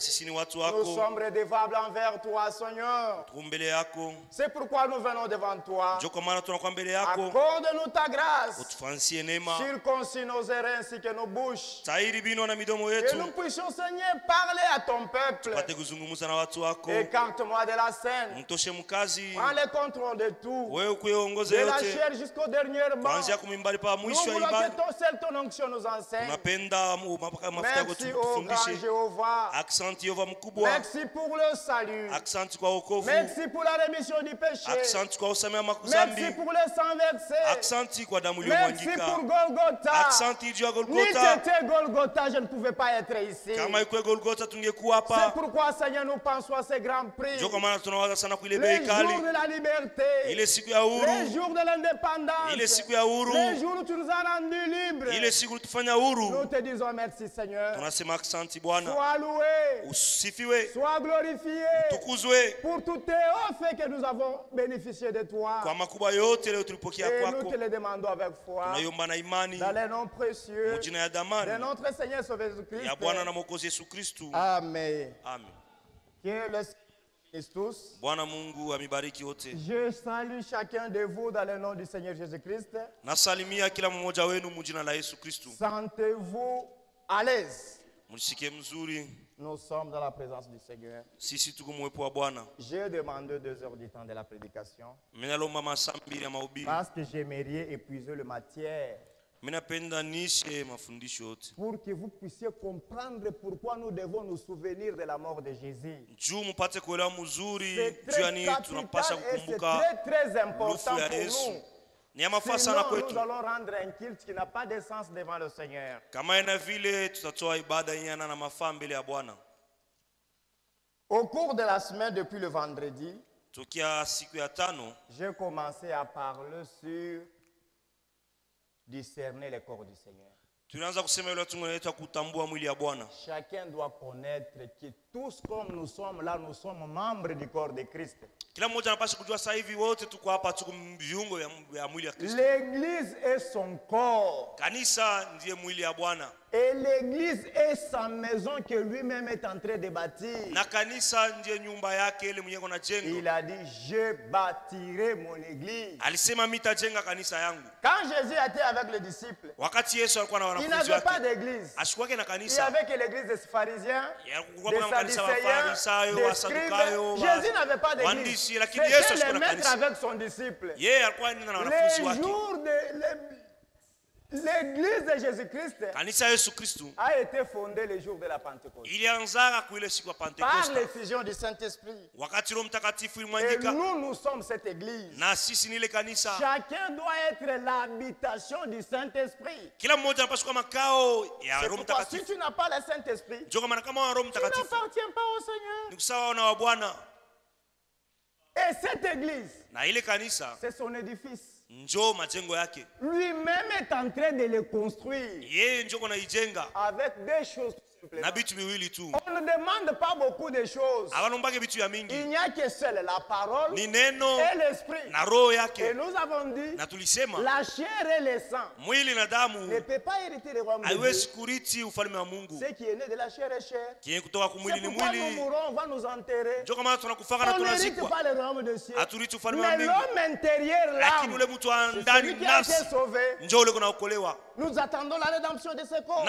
Nous sommes redevables envers toi, Seigneur. C'est pourquoi nous venons devant toi. Accorde-nous ta grâce. Circoncis nos oreilles ainsi que nos bouches. Que nous puissions, Seigneur, parler à ton peuple. Écarte-moi de la scène. Prends le contrôle de tout. De la chair jusqu'au dernier banc. Nous voulons que ton onction nous enseigne. Merci au grand Jéhovah. Merci pour le salut. Merci pour la rémission du péché. Merci pour le sang versé. Merci pour Golgotha. Ni c'était Golgotha, je ne pouvais pas être ici. C'est pourquoi, Seigneur, nous pensons à ces grands prix. Les jours de la liberté. Les jours de l'indépendance. Les jours où tu nous as rendus libres. Nous te disons merci, Seigneur. Sois loué. Sois glorifié pour tous tes hauts faits que nous avons bénéficié de toi. Et nous te le demandons avec foi. Dans les noms précieux de notre Seigneur Sauveur Jésus-Christ. Amen. Que le Seigneur bénisse tous. Je salue chacun de vous dans le nom du Seigneur Jésus-Christ. Sentez-vous à l'aise. Nous sommes dans la présence du Seigneur. J'ai demandé 2 heures du temps de la prédication parce que j'aimerais épuiser la matière pour que vous puissiez comprendre pourquoi nous devons nous souvenir de la mort de Jésus. C'est très capital et c'est très important pour nous. Sinon, nous allons rendre un culte qui n'a pas de sens devant le Seigneur. Au cours de la semaine, depuis le vendredi, j'ai commencé à parler sur discerner le corps du Seigneur. Chacun doit connaître que tous comme nous sommes là, nous sommes membres du corps de Christ. L'église est son corps. Et l'église est sa maison que lui-même est en train de bâtir. Il a dit, je bâtirai mon église. Quand Jésus était avec les disciples, il n'avait pas d'église. Il n'y avait que l'église des pharisiens, des sadducéens, des scribes. Jésus n'avait pas d'église. C'était le maître avec son disciple. Les jours de... L'église de Jésus-Christ a été fondée le jour de la Pentecôte par l'effusion du Saint-Esprit. Et nous sommes cette église. Chacun doit être l'habitation du Saint-Esprit. C'est pourquoi si tu n'as pas le Saint-Esprit, tu n'appartiens pas au Seigneur. Et cette église, c'est son édifice. Lui-même est en train de le construire avec des choses simples. On ne demande pas beaucoup de choses. Il n'y a que seul la parole et l'esprit. Et nous avons dit, la chair et le sang ne peut pas hériter le royaume de Dieu. Ce qui est né de la chair est chair. C'est pourquoi nous mourrons, on va nous enterrer. On n'hérite pas le royaume de ciel. Mais l'homme intérieur, l'âme, c'est celui qui a été sauvé. Nous attendons la rédemption de ce corps.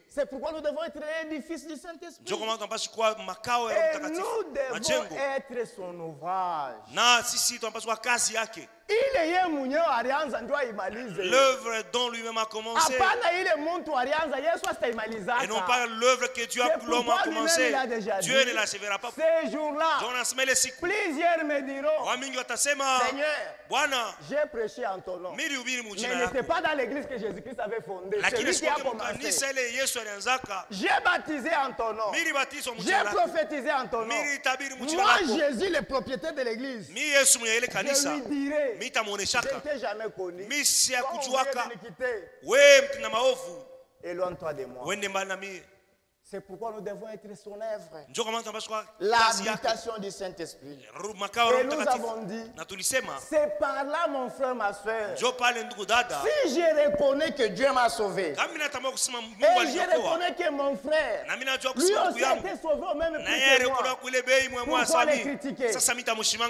C'est pourquoi nous devons être l'édifice du Saint-Esprit. Et nous devons être son ouvrage. L'œuvre dont lui-même a commencé. Et non pas l'œuvre que l'homme a commencé. Dieu ne l'achèvera pas. Ces jours-là, plusieurs me diront, Seigneur, j'ai prêché en ton nom. Mais il n'était pas dans l'église que Jésus-Christ avait fondée. Celui qui a commencé. J'ai baptisé en ton nom. J'ai prophétisé en ton nom. Moi, Jésus, le propriétaire de l'église, je lui dirai, je ne t'ai jamais connu. Quand on vient de nous quitter, éloigne-toi de moi. C'est pourquoi nous devons être son œuvre. L'habitation du Saint-Esprit. Et nous avons dit, c'est par là, mon frère, ma soeur, si je reconnais que Dieu m'a sauvé, et je reconnais que mon frère, lui aussi a été sauvé au même prix que moi, pourquoi le critiquer?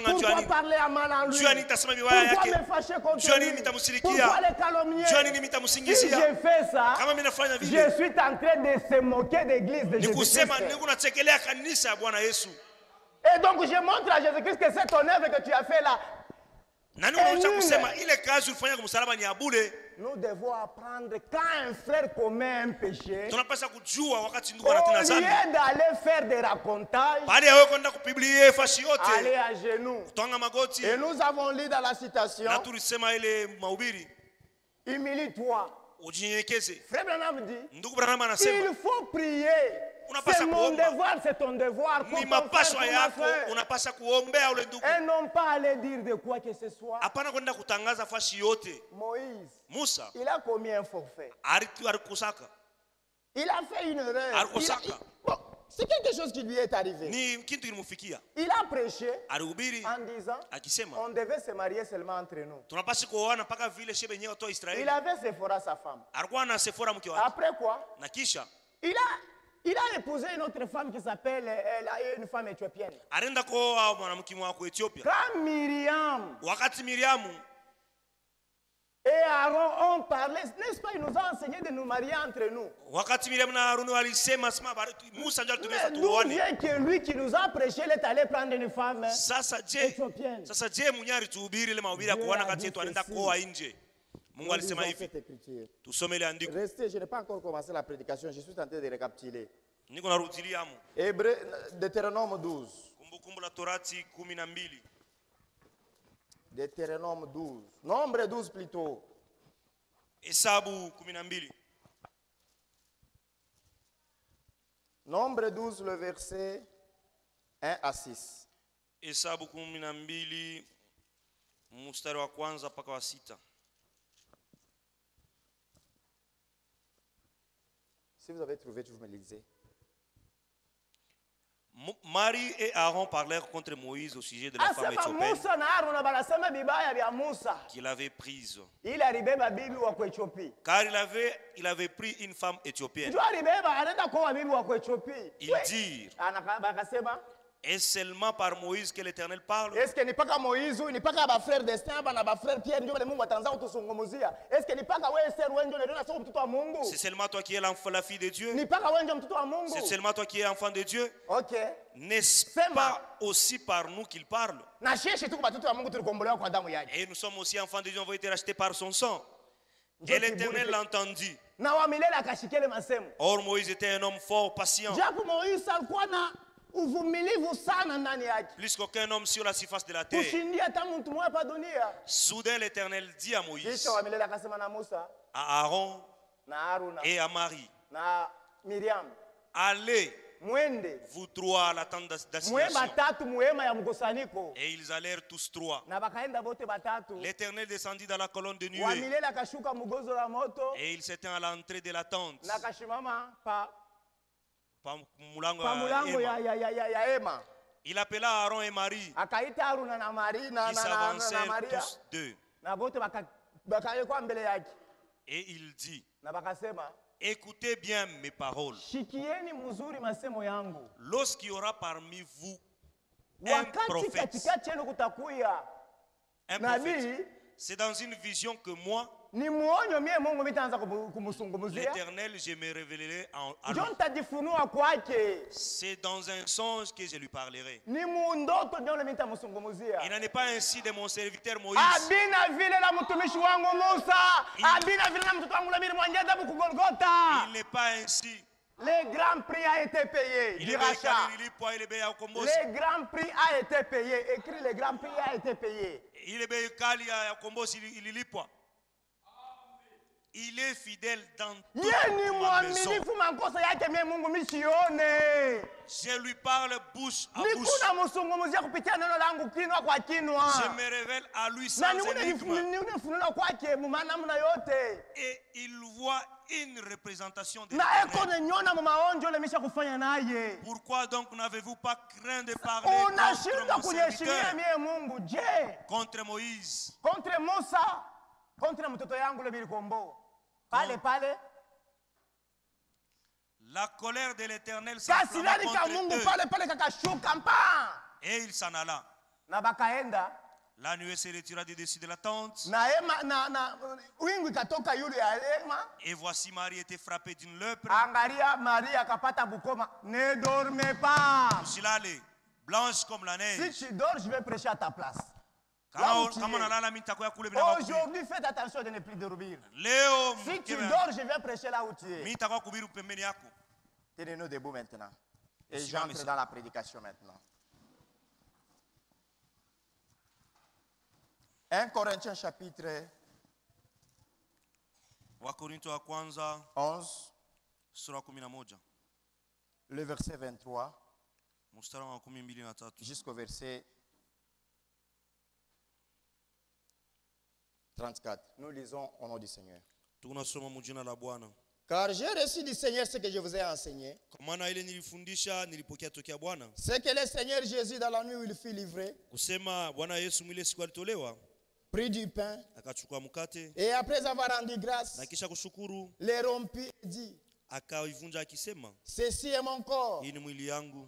Pourquoi parler à mal en lui? Pourquoi me fâcher contre lui? Pourquoi le calomnier? Si je fais ça, je suis en train de se moquer de et donc je montre à Jésus-Christ que c'est ton œuvre que tu as fait là. Nous devons apprendre quand un frère commet un péché, au lieu d'aller faire des racontages, aller à genoux. Et nous avons lu dans la citation, humilie-toi. Frère Branham dit, il faut prier. C'est mon devoir, c'est ton devoir. Et non pas aller dire de quoi que ce soit. Moïse, il a commis un forfait. Il a fait une erreur. C'est quelque chose qui lui est arrivé. Il a prêché en disant on devait se marier seulement entre nous. Il avait Séphora, sa femme. Après quoi, il a épousé une autre femme qui s'appelle une femme éthiopienne. Quand Myriam et Aaron ont parlé, n'est-ce pas, il nous a enseigné de nous marier entre nous. Mais d'où vient que lui qui nous a prêché, il est allé prendre une femme éthiopienne. Restez, je n'ai pas encore commencé la prédication, je suis en train de récapituler. Deutéronome 12. Deutéronome 12. Nombre 12 plutôt. Nombre 12, le verset 1 à 6. Hesabu 12 mstari wa kwanza mpaka wa 6. Si vous avez trouvé, vous me le lisez. Marie et Aaron parlèrent contre Moïse au sujet de la femme éthiopienne qu'il avait prise. Car il avait pris une femme éthiopienne. Ils dirent, est-ce seulement par Moïse que l'Éternel parle? Est-ce que n'est pas qu'à Moïse ou n'est pas qu'à ma frère Destin, ma frère Pierre, Dieu Mungu atanza utosungumuzia? Est-ce que n'est pas qu'à wewe ser wenjo ndio nasoma mtoto wa Mungu? C'est seulement toi qui es l'enfant, la fille de Dieu. N'est pas qu'à wenjo mtoto wa Mungu. C'est seulement toi qui es enfant de Dieu. OK. N'est-ce pas aussi par nous qu'il parle? Na sheshe tu batoto wa Mungu tulikombolewa kwa damu yake. Et nous sommes aussi enfants de Dieu, on va être rachetés par son sang. Et l'Éternel l'entendit. Na wa milele akashikele masemo. Or Moïse était un homme fort, patient. Japo Moïse alikuwa na uvumilivu sana ndani yake. Plus qu'aucun homme sur la surface de la terre. Kushindia hata mtu mmoja pa dunia. Soudain l'Éternel dit à Moïse, kisha wa milele akasema na Musa, à Aaron na Haruna et à Marie, na Miriam, allez, mwende vous trois à la tente d'assignation. Et ils allèrent tous trois. L'Éternel descendit dans la colonne de nuée. Et il s'éteint à l'entrée de la tente. Il appela Aaron et Marie, qui s'avancèrent tous deux. Et il dit, écoutez bien mes paroles. Lorsqu'il y aura parmi vous un prophète, c'est dans une vision que moi, l'Éternel, je me révélerai à lui. C'est dans un songe que je lui parlerai. Il n'en est pas ainsi de mon serviteur Moïse. Il n'est pas ainsi. Le grand prix a été payé. Le grand prix a été payé. Écrit le grand prix a été payé. Il est fidèle dans toute ma maison. Je lui parle bouche à bouche. Je me révèle à lui sans énigme. Et il voit une représentation de l'Éternel. Pourquoi donc n'avez-vous pas craint de parler contre mon serviteur, contre Moïse? Contre Musa, contre mtoto yangu le Bilkombo. Pale. La colère de l'Éternel s'enflamma contre eux. Et il s'en alla. La nuée se retira du dessus de la tente. Et voici Marie était frappée d'une lèpre. Ne dormez pas. Usilale, blanche comme la neige. Si tu dors, je vais prêcher à ta place. Aujourd'hui, faites attention de ne plus dormir. Si tu dors, je vais prêcher là où tu es. Tenez-nous debout maintenant. Et j'entre dans la prédication maintenant. 1 Corinthiens chapitre 11, le verset 23 jusqu'au verset 34. Nous lisons au nom du Seigneur. Car j'ai reçu du Seigneur ce que je vous ai enseigné. C'est que le Seigneur Jésus, dans la nuit où il fut livré, prit du pain et après avoir rendu grâce, les rompit et dit: ceci est mon corps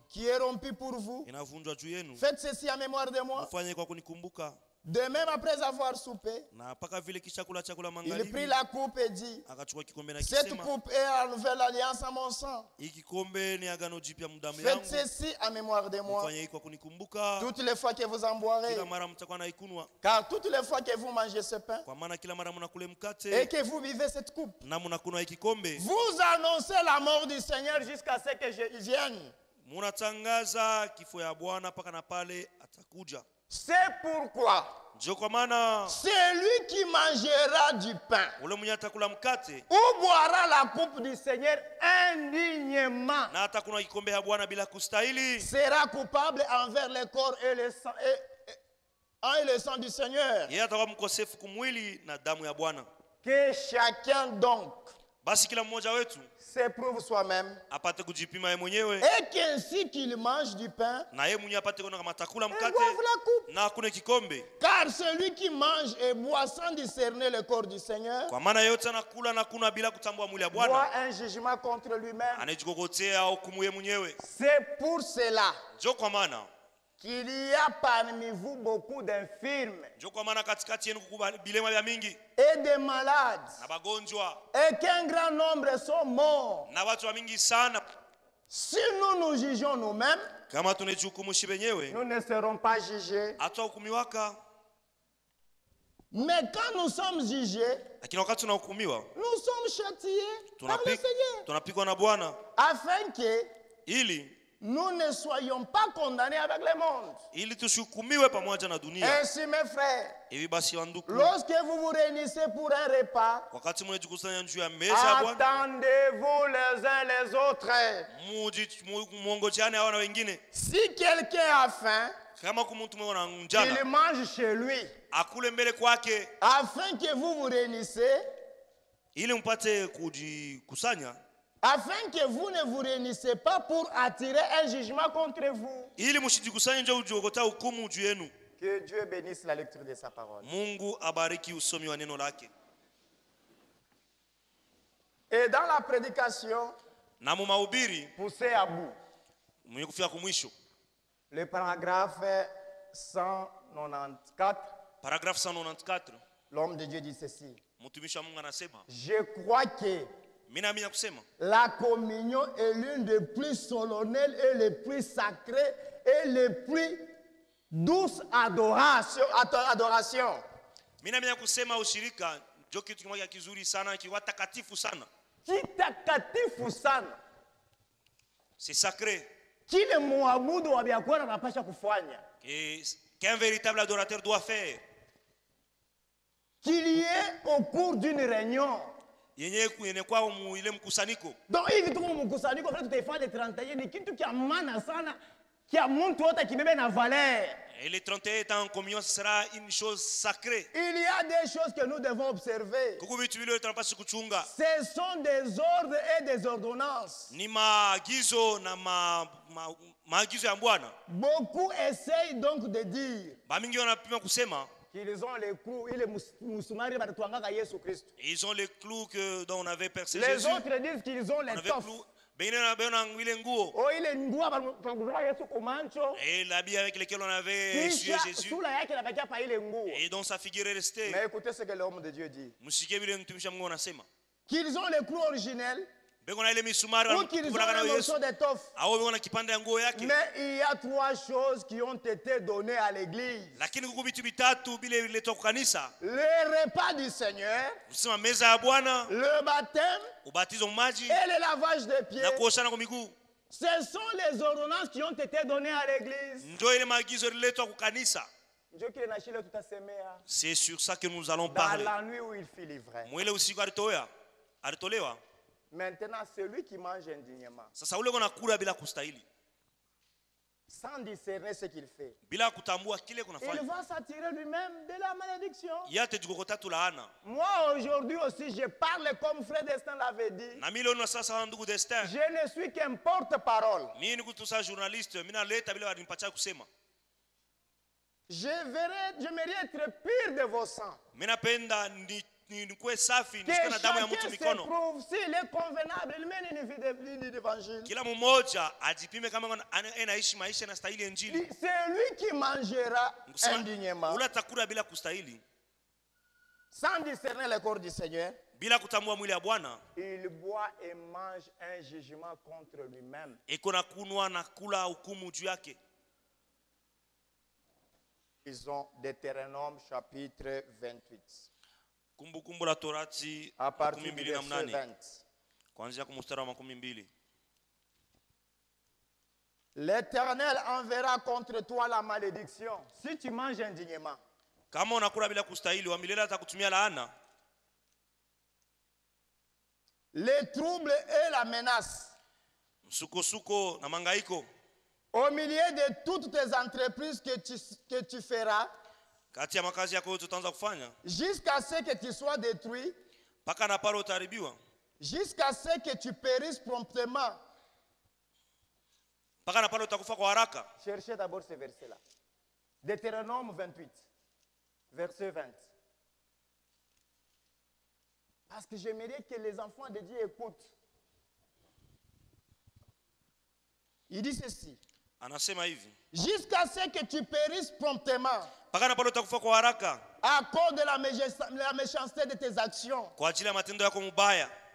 qui est rompu pour vous. Faites ceci en mémoire de moi. De même, après avoir soupé, il prit la coupe et dit: cette coupe est la nouvelle alliance en mon sang. Faites ceci en mémoire de moi toutes les fois que vous en boirez. Car toutes les fois que vous mangez ce pain et que vous buvez cette coupe, vous annoncez la mort du Seigneur jusqu'à ce que je vienne. C'est pourquoi celui qui mangera du pain ou boira la coupe du Seigneur indignement sera coupable envers le corps et le sang du Seigneur. Que chacun donc s'éprouve soi-même, et qu'ainsi qu'il mange du pain, il boive la coupe. Car celui qui mange et boit sans discerner le corps du Seigneur voit un jugement contre lui-même. C'est pour cela qu'il y a parmi vous beaucoup d'infirmes et de malades, et qu'un grand nombre sont morts. Si nous nous jugeons nous-mêmes, nous ne serons pas jugés. Mais quand nous sommes jugés, nous sommes châtiés par le Seigneur, afin que nous ne soyons pas condamnés avec le monde. Ainsi, mes frères, lorsque vous vous réunissez pour un repas, attendez-vous les uns les autres. Si quelqu'un a faim, qu'il mange chez lui, afin que vous vous réunissez, afin que vous ne vous réunissez pas pour attirer un jugement contre vous. Que Dieu bénisse la lecture de sa parole. Et dans la prédication, poussé à bout, le paragraphe 194, l'homme de Dieu dit ceci: je crois que la communion est l'une des plus solennelles et les plus sacrées et les plus douces adorations. C'est sacré. Qu'un véritable adorateur doit faire. Qu'il y ait au cours d'une réunion. Donc hivi tuko mkusanyiko vile tutaifanya 31 ni kitu kia maana sana Et le 31 étant en communion, ce sera une chose sacrée. Il y a des choses que nous devons observer. Ce sont des ordres et des ordonnances. Beaucoup essayent donc de dire qu'ils ont les clous. Ils ont les clous dont on avait percé les Jésus. Les autres disent qu'ils ont les toffes. Et l'habit avec lequel on avait essuyé Jésus. Et dont sa figure est restée. Mais écoutez ce que l'homme de Dieu dit. Qu'ils ont les clous originels. Ou qu'ils ont un morceau d'étoffe. Mais il y a trois choses qui ont été données à l'église. Le repas du Seigneur, le baptême et le lavage des pieds. Ce sont les ordonnances qui ont été données à l'église. C'est sur ça que nous allons parler. Dans la nuit où il fit livrer. Maintenant, celui qui mange indignement, sans discerner ce qu'il fait, il va s'attirer lui-même de la malédiction. Moi, aujourd'hui aussi, je parle comme Frère Destin l'avait dit. Je ne suis qu'un porte-parole. J'aimerais être pire de vos sangs. Que chacun se prouve s'il est convenable, il mène une vie d'évangile. C'est lui qui mangera indignement, sans discerner le corps du Seigneur. Il boit et mange un jugement contre lui-même. Ils ont Deutéronome chapitre 28. À partir du verset 20. L'Éternel enverra contre toi la malédiction si tu manges indignement. Les troubles et la menace. Au milieu de toutes tes entreprises que tu feras, jusqu'à ce que tu sois détruit, jusqu'à ce que tu périsses promptement. Cherchez d'abord ce verset-là. Deutéronome 28, verset 20. Parce que j'aimerais que les enfants de Dieu écoutent. Il dit ceci. Jusqu'à ce que tu périsses promptement. À cause de la méchanceté de tes actions,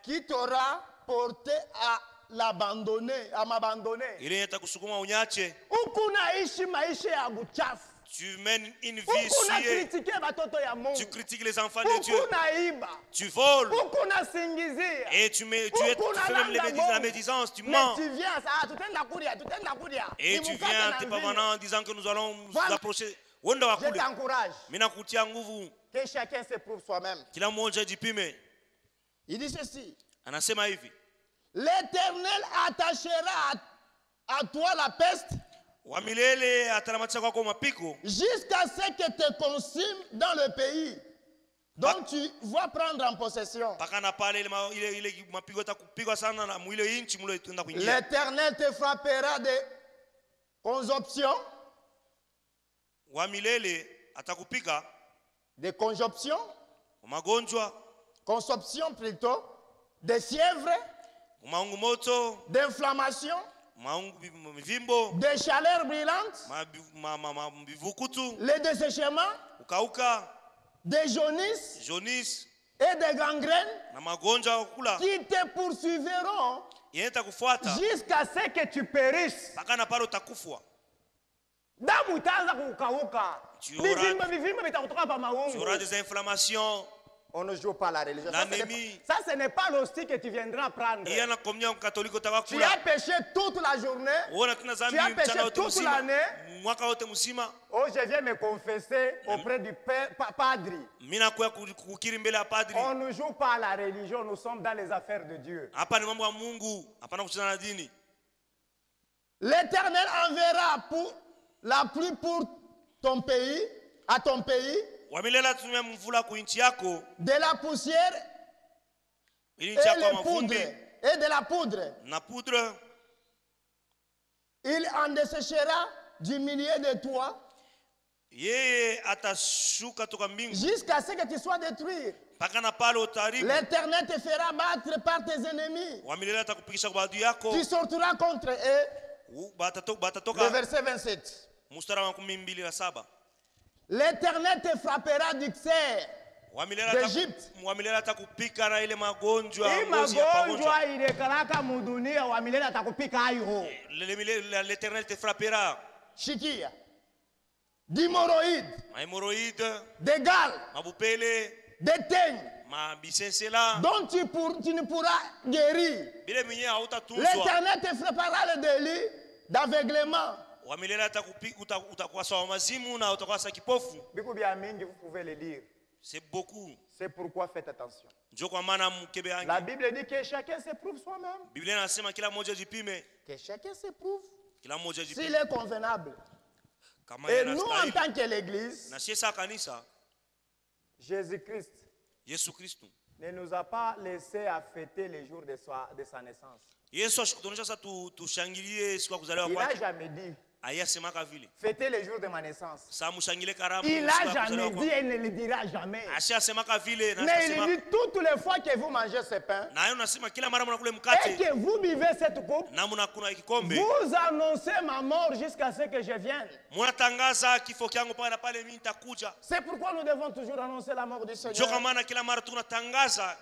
qui t'aura porté à l'abandonner, à m'abandonner. Tu mènes une vie souillée. Tu critiques les enfants de Dieu. Tu voles. Et tu fais même la médisance. Tu mens. Et tu viens en te permanent en disant que nous allons nous approcher. Je t'encourage que chacun se prouve soi-même. Il dit ceci. L'Éternel attachera à toi la peste jusqu'à ce que te consume dans le pays dont tu vas prendre en possession. L'Éternel te frappera de consomption, de consomption plutôt, de fièvre, d'inflammation, de chaleur brûlante, le dessèchement, des jaunisse et des gangrènes qui te poursuivront jusqu'à ce que tu périsses. Tu auras des inflammations. On ne joue pas la religion. Ça, ce n'est pas l'hostie que tu viendras prendre. Tu as péché toute la journée. Tu as péché toute l'année. Oh, je viens me confesser auprès du padre. On ne joue pas la religion. Nous sommes dans les affaires de Dieu. L'Éternel enverra pour la pluie pour ton pays, à ton pays, de la poussière et de la poudre. Il en desséchera du milieu de toi jusqu'à ce que tu sois détruit. L'Éternel te fera battre par tes ennemis. Tu sortiras contre eux. Le verset 27. L'Éternel te frappera du cerf d'Égypte. L'Éternel te frappera. Chikia. D'hémorroïdes. Des galles. Des teignes. Dont tu ne pourras guérir. L'Éternel te frappera le délit d'aveuglement. Vous pouvez le dire. C'est beaucoup. C'est pourquoi faites attention. La Bible dit que chacun s'éprouve soi-même. Que chacun s'éprouve s'il est convenable. Et nous, en tant que l'Église, Jésus-Christ ne nous a pas laissé à fêter les jours de sa naissance. Il n'a jamais dit fêter les jours de ma naissance. Il n'a jamais dit et ne le dira jamais. Mais il dit toutes les fois que vous mangez ce pain et que vous buvez cette coupe, vous annoncez ma mort jusqu'à ce que je vienne. C'est pourquoi nous devons toujours annoncer la mort du Seigneur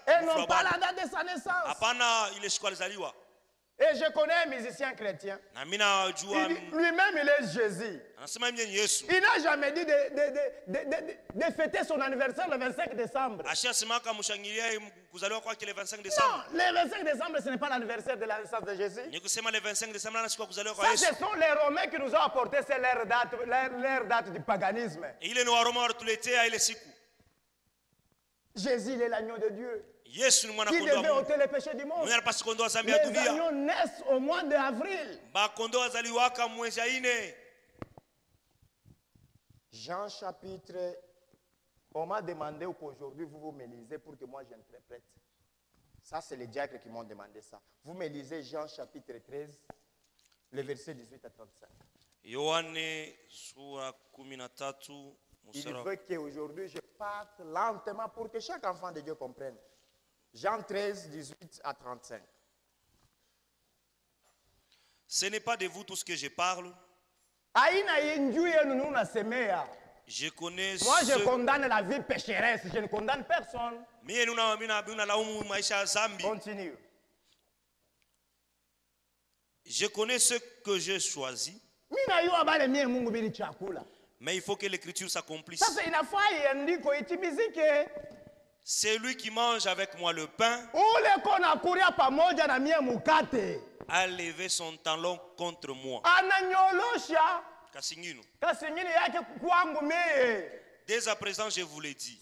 et non pas la date de sa naissance. Et je connais un musicien chrétien. Lui-même, il est Jésus. Il n'a jamais dit de fêter son anniversaire le 25 décembre. Non, le 25 décembre, ce n'est pas l'anniversaire de la naissance de Jésus. Ça, ce sont les Romains qui nous ont apporté, c'est leur date du paganisme. Jésus, il est l'agneau de Dieu. Qui devait ôter les péchés du monde. Les agneaux naissent au mois d'avril. Jean chapitre. On m'a demandé qu'aujourd'hui vous me lisez pour que moi j'interprète. Ça, c'est les diacres qui m'ont demandé ça. Vous me lisez Jean chapitre 13, le verset 18 à 35. Il veut qu'aujourd'hui je parte lentement pour que chaque enfant de Dieu comprenne. Jean 13, 18 à 35. Ce n'est pas de vous tout ce que je parle. Je connais. Moi, je condamne la vie pécheresse. Je ne condamne personne. Continue. Je connais ce que j'ai choisi. Mais il faut que l'écriture s'accomplisse. C'est lui qui mange avec moi le pain a levé son talon contre moi. Dès à présent, je vous l'ai dit.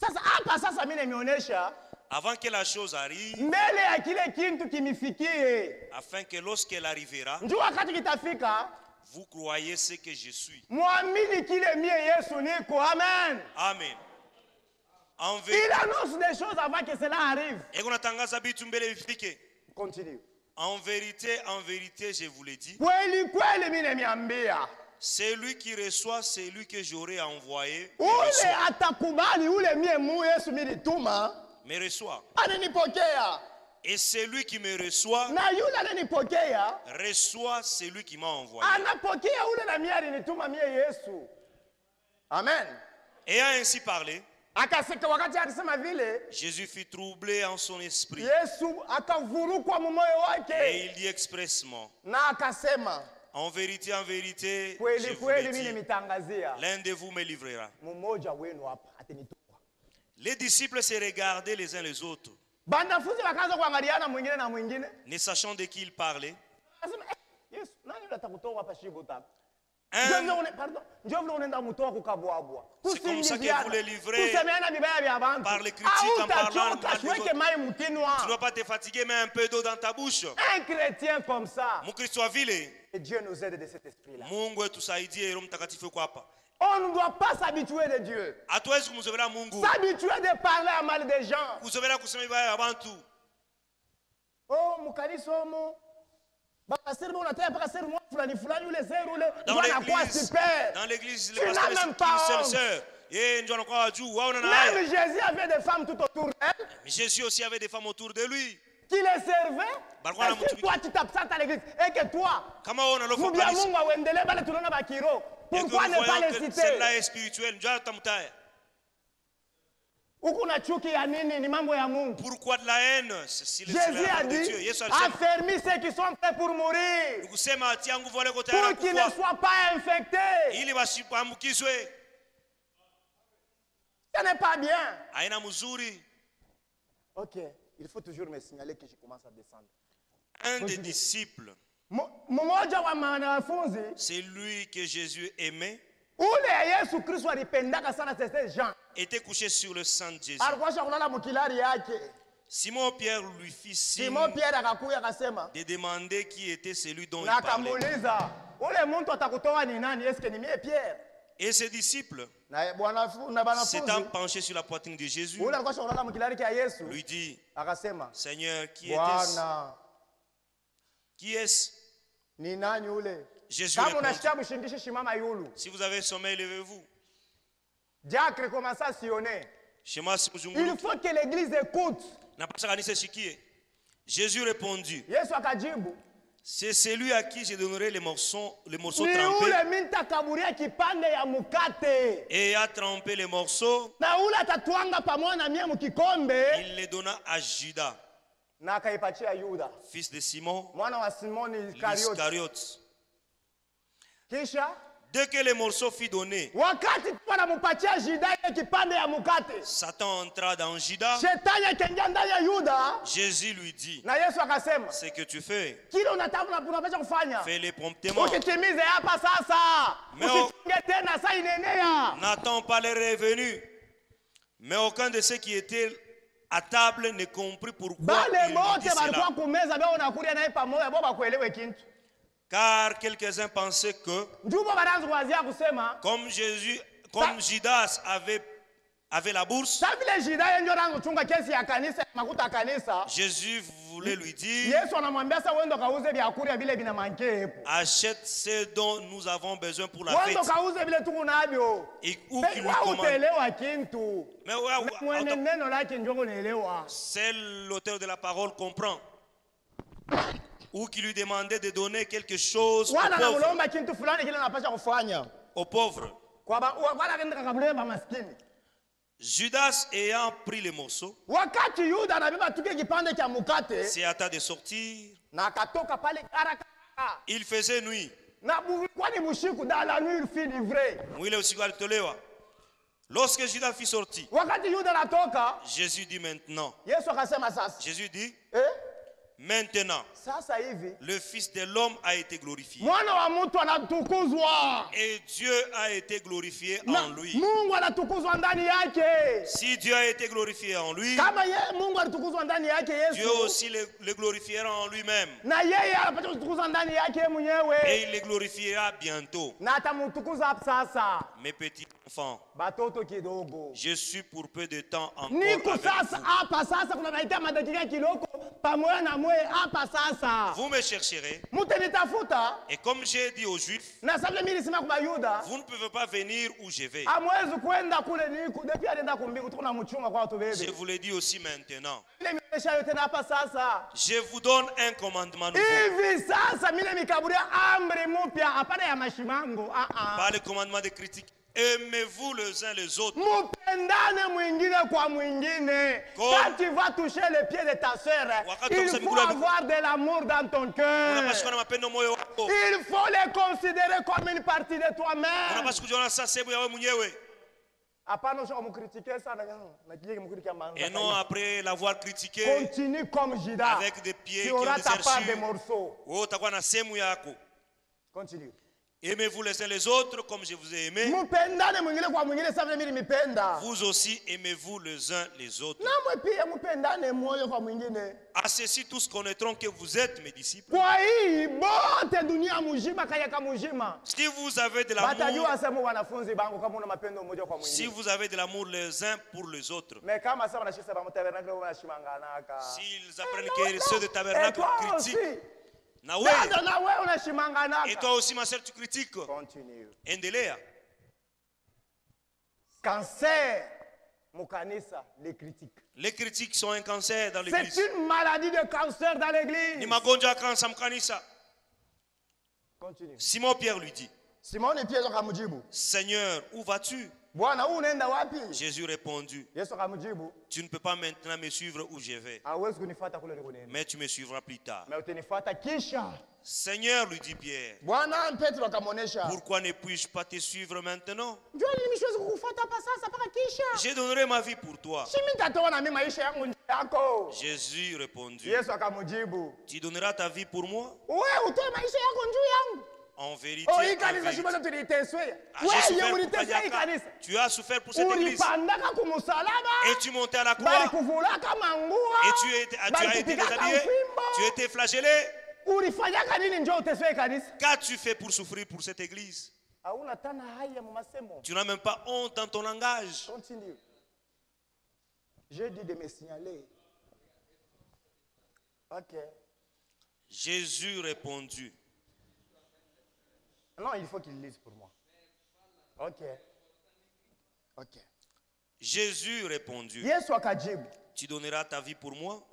Avant que la chose arrive, afin que lorsqu'elle arrivera, vous croyez ce que je suis. Amen. Il annonce des choses avant que cela arrive. Continue. En vérité, je vous l'ai dit. C'est lui qui reçoit, c'est lui que j'aurai envoyé. Me reçoit. Et celui qui me reçoit, reçoit celui qui m'a envoyé. Amen. Ayant ainsi parlé, Jésus fut troublé en son esprit. Et il dit expressement, en vérité, je vous le dis, l'un de vous me livrera. Les disciples se regardaient les uns les autres, ne sachant de qui il parlait. C'est comme ça que vous les livrez par les critiques en parlant mal des autres. Tu ne dois pas te fatiguer, mais un peu d'eau dans ta bouche. Un chrétien comme ça. Et Dieu nous aide de cet esprit-là. On ne doit pas s'habituer de Dieu. S'habituer de parler à mal des gens. Oh, Mukanisomo. Dans l'église, le pasteur est une seule sœur. Même Jésus avait des femmes tout autour d'elle. Jésus aussi avait des femmes autour de lui. Qui les servaient. Et si toi tu t'absentes à l'église et que toi, pourquoi ne pas les citer? Celle-là est spirituelle. Pourquoi de la haine? Jésus a dit, affermis ceux qui sont prêts pour mourir, pour qu'ils ne soient pas infectés. Ce n'est pas bien. Ok, il faut toujours me signaler que je commence à descendre. Un des disciples, c'est lui que Jésus aimait, était couché sur le sang de Jésus. Simon Pierre lui fit signe de demander qui était celui dont il parlait. Et ses disciples, s'étant penchés sur la poitrine de Jésus, lui dit, Seigneur, qui est-ce? Qui est-ce? Jésus répondit, si vous avez sommeil, levez-vous. Diacre commença à sillonner. Il faut que l'église écoute. Jésus répondit, c'est celui à qui je donnerai les morceaux trempés. Et a trempé les morceaux. Il les donna à Judas, fils de Simon, l'Iscariote. Dès que les morceaux furent donnés, Satan entra dans Judas. Jésus lui dit, ce que tu fais, fais-le promptement. N'attends pas les revenus. Mais aucun de ceux qui étaient à table ne comprit pourquoi il dit cela. Car quelques-uns pensaient que, comme Judas avait la bourse, Jésus voulait lui dire, achète ce dont nous avons besoin pour la fête. Et où qu'il lui commande. Mais seul l'auteur de la parole comprend. Ou qui lui demandait de donner quelque chose aux pauvres. Judas ayant pris les morceaux, s'est hâta de sortir. Il faisait nuit. Lorsque Judas fut sorti, Jésus dit maintenant. Jésus dit, maintenant, le Fils de l'homme a été glorifié. Et Dieu a été glorifié en lui. Si Dieu a été glorifié en lui, Dieu aussi le glorifiera en lui-même. Et il le glorifiera bientôt. Mes petits enfants, je suis pour peu de temps encore avec vous. Vous me chercherez. Et comme j'ai dit aux Juifs, vous ne pouvez pas venir où je vais. Je vous le dis aussi maintenant. Je vous donne un commandement nouveau. Pas le commandement de critique. Aimez-vous les uns les autres. Quand tu vas toucher les pieds de ta soeur, il faut avoir de l'amour dans ton cœur. Il faut les considérer comme une partie de toi-même. Et non après l'avoir critiqué. Continue comme Judas. Avec des pieds qui aura ta part de morceaux. Continue. Aimez-vous les uns les autres comme je vous ai aimé. Vous aussi aimez-vous les uns les autres. À ceci tous connaîtront que vous êtes mes disciples. Si vous avez de l'amour, si vous avez de l'amour les uns pour les autres, s'ils apprennent que ceux de tabernacle critiquent, et toi aussi, ma soeur, tu critiques. Continue. Endelea. Cancer, les critiques. Les critiques sont un cancer dans l'église. C'est une maladie de cancer dans l'église. Continue. Simon Pierre lui dit, Simon et Pierre, Seigneur, où vas-tu? Jésus répondit, tu ne peux pas maintenant me suivre où je vais, mais tu me suivras plus tard. Seigneur, lui dit Pierre, pourquoi ne puis-je pas te suivre maintenant? Je donnerai ma vie pour toi. Jésus répondit, tu donneras ta vie pour moi? En vérité, tu as souffert pour cette église. Et tu montais à la croix. Et tu as été déshabillé. Tu as été flagellé. Qu'as-tu fait pour souffrir pour cette église? Tu n'as même pas honte dans ton langage. Continue. J'ai dit de me signaler. Ok. Jésus répondit. Non, il faut qu'il lise pour moi. Ok. Ok. Jésus répondit. Tu donneras ta vie pour moi?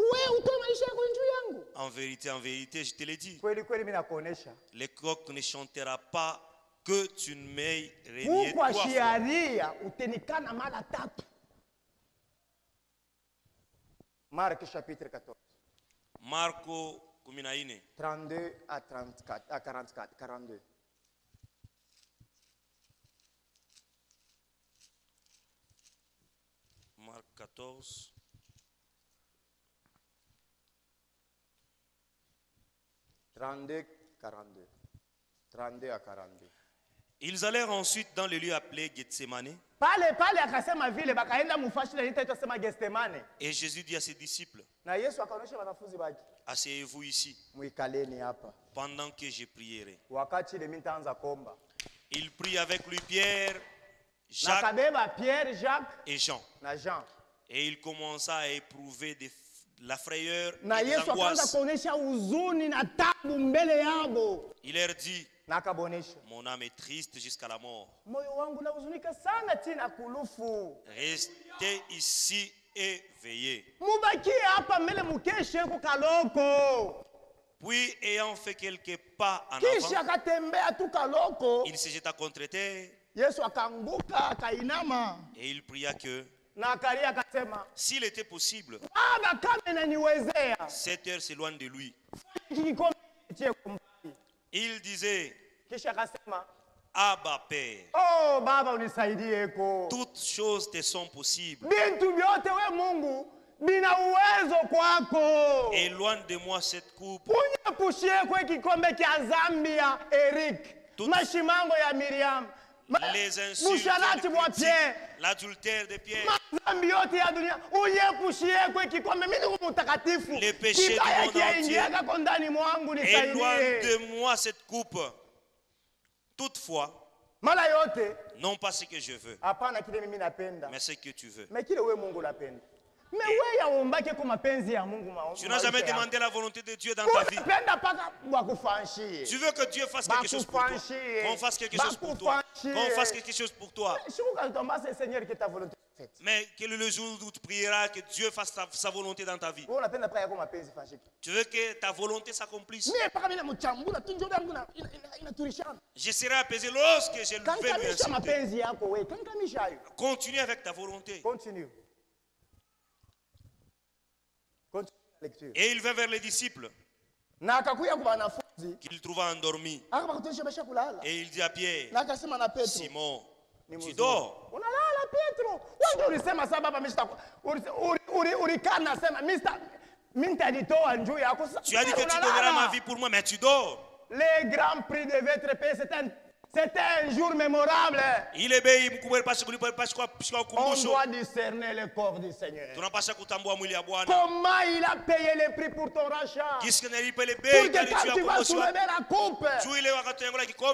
En vérité, je te l'ai dit. Le coq ne chantera pas que tu ne m'aies régné 3 fois. Marc chapitre 14. Marco 32 à 34, à 44, 42. Marc 14. « 32 à 42. Ils allèrent ensuite dans le lieu appelé Gethsemane. Et Jésus dit à ses disciples, asseyez-vous ici pendant que je prierai. Il prit avec lui Pierre, Jacques et Jean. Et il commença à éprouver la frayeur et les angoisses. Il leur dit, mon âme est triste jusqu'à la mort. Restez ici et veillez. Puis, ayant fait quelques pas en avant, il se jeta contre terre et il pria que, s'il était possible, cette heure s'éloigne de lui. Il disait, Abba Père, toutes choses te sont possibles. Éloigne de moi cette coupe. Les insultes, l'adultère de Pierre, les péchés du monde entier. Éloigne de moi cette coupe. Toutefois, non pas ce que je veux, mais ce que tu veux. Tu n'as jamais demandé la volonté de Dieu dans ta vie. Tu veux que Dieu fasse quelque chose pour toi. Qu'on fasse quelque chose pour toi. Qu'on fasse quelque chose pour toi. Mais quel est le jour où tu prieras que Dieu fasse sa volonté dans ta vie? Tu veux que ta volonté s'accomplisse? Je serai apaisé lorsque je vais lui insulter. Continue avec ta volonté. Continue. Et il vint vers les disciples qu'il trouva endormis. Et il dit à Pierre, Simon, tu dors? Tu as dit que tu donneras ma vie pour moi, mais tu dors. Les grands prix de votre paix, c'est un C'était un jour mémorable. On doit discerner le corps du Seigneur. Comment il a payé le prix pour ton rachat? Pour que quand tu vas soulever la coupe,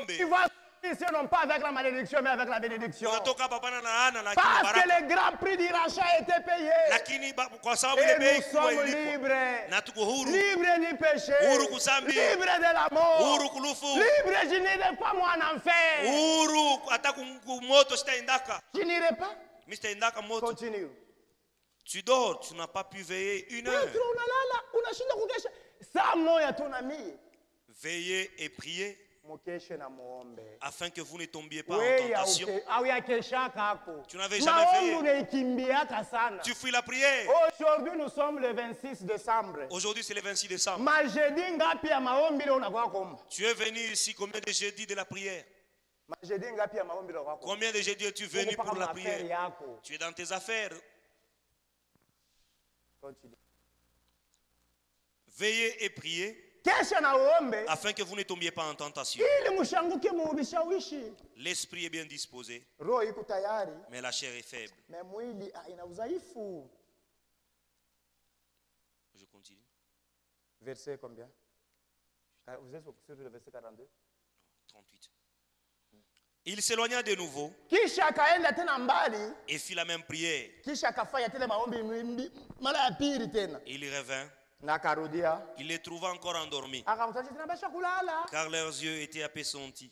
tu vas sortir non pas avec la malédiction, mais avec la bénédiction. Parce que le grand prix du rachat a été payé. Et nous sommes libres. Libres du péché. Libres de la mort. Libres, je n'irai pas moi en enfer. Je n'irai pas. Continue. Tu dors, tu n'as pas pu veiller une heure. Veillez et priez afin que vous ne tombiez pas en tentation. Tu n'avais jamais veillé. Tu fuis la prière. Aujourd'hui, nous sommes le 26 décembre. Aujourd'hui, c'est le 26 décembre. Tu es venu ici combien de jeudis de la prière? Combien de jeudis es-tu venu pour la prière? Tu es dans tes affaires. Veillez et priez afin que vous ne tombiez pas en tentation. L'esprit est bien disposé, mais la chair est faible. Je continue. Verset combien? Vous êtes sur le verset 42? 38. Il s'éloigna de nouveau et fit la même prière. Il y revint. Il les trouva encore endormis, car leurs yeux étaient appesantis.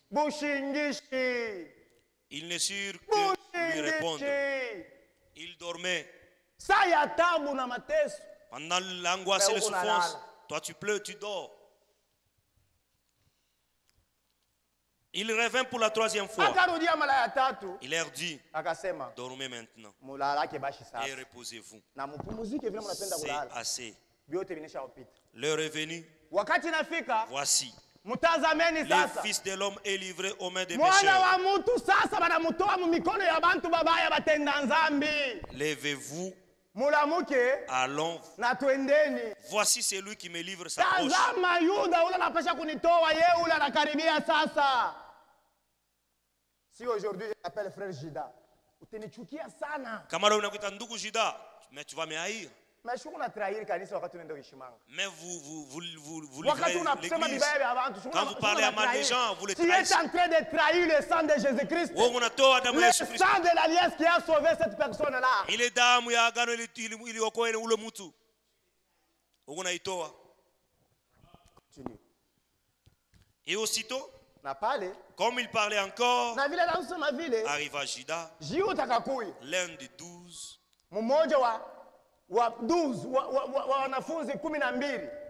Ils ne surent que lui répondre. Ils dormaient. Pendant l'angoisse et le souffrance, toi tu pleures, tu dors. Il revint pour la troisième fois. Il leur dit, dormez maintenant et reposez-vous. C'est assez. L'heure est venue. Voici, le Fils de l'homme est livré aux mains des pécheurs. Levez-vous, allons. Voici celui qui me livre sa poche. Si aujourd'hui je t'appelle frère Jida, mais tu vas me haïr. Mais vous livrez l'église. Quand vous parlez à mal des gens, vous les trahissez. Tu es en train de trahir le sang de Jésus-Christ. Le sang de l'alliance qui a sauvé cette personne-là. Continue. Et aussitôt, comme il parlait encore, arriva Judas, l'un des 12.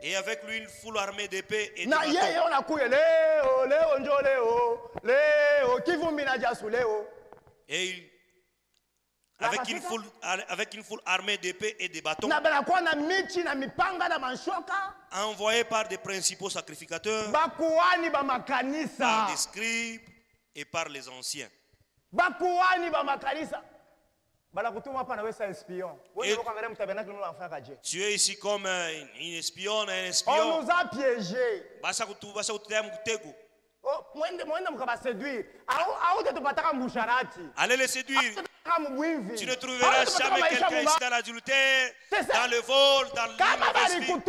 Et avec lui une foule armée d'épées et de bâtons. Et il, avec une foule armée d'épées et de bâtons, envoyés par des principaux sacrificateurs, par des scribes et par les anciens. Tu es ici comme une espionne, un espion. On nous a piégés. Allez les séduire. Tu ne trouveras jamais quelqu'un ici dans l'adultère, dans le vol, dans l'esprit.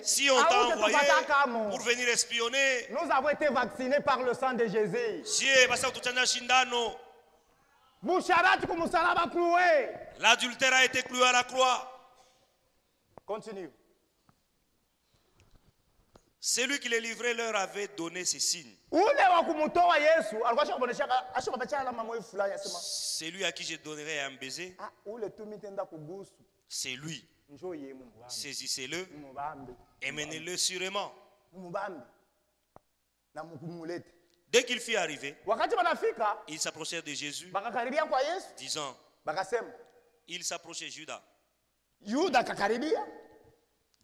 Si on t'a envoyé pour venir espionner, nous avons été vaccinés par le sang de Jésus. L'adultère a été cloué à la croix. Continue. Celui qui les livrait leur avait donné ces signes. Celui à qui je donnerai un baiser, c'est lui. Saisissez-le et menez-le sûrement. Dès qu'il fut arrivé, ils s'approchèrent de Jésus, disant, il s'approchait Judas,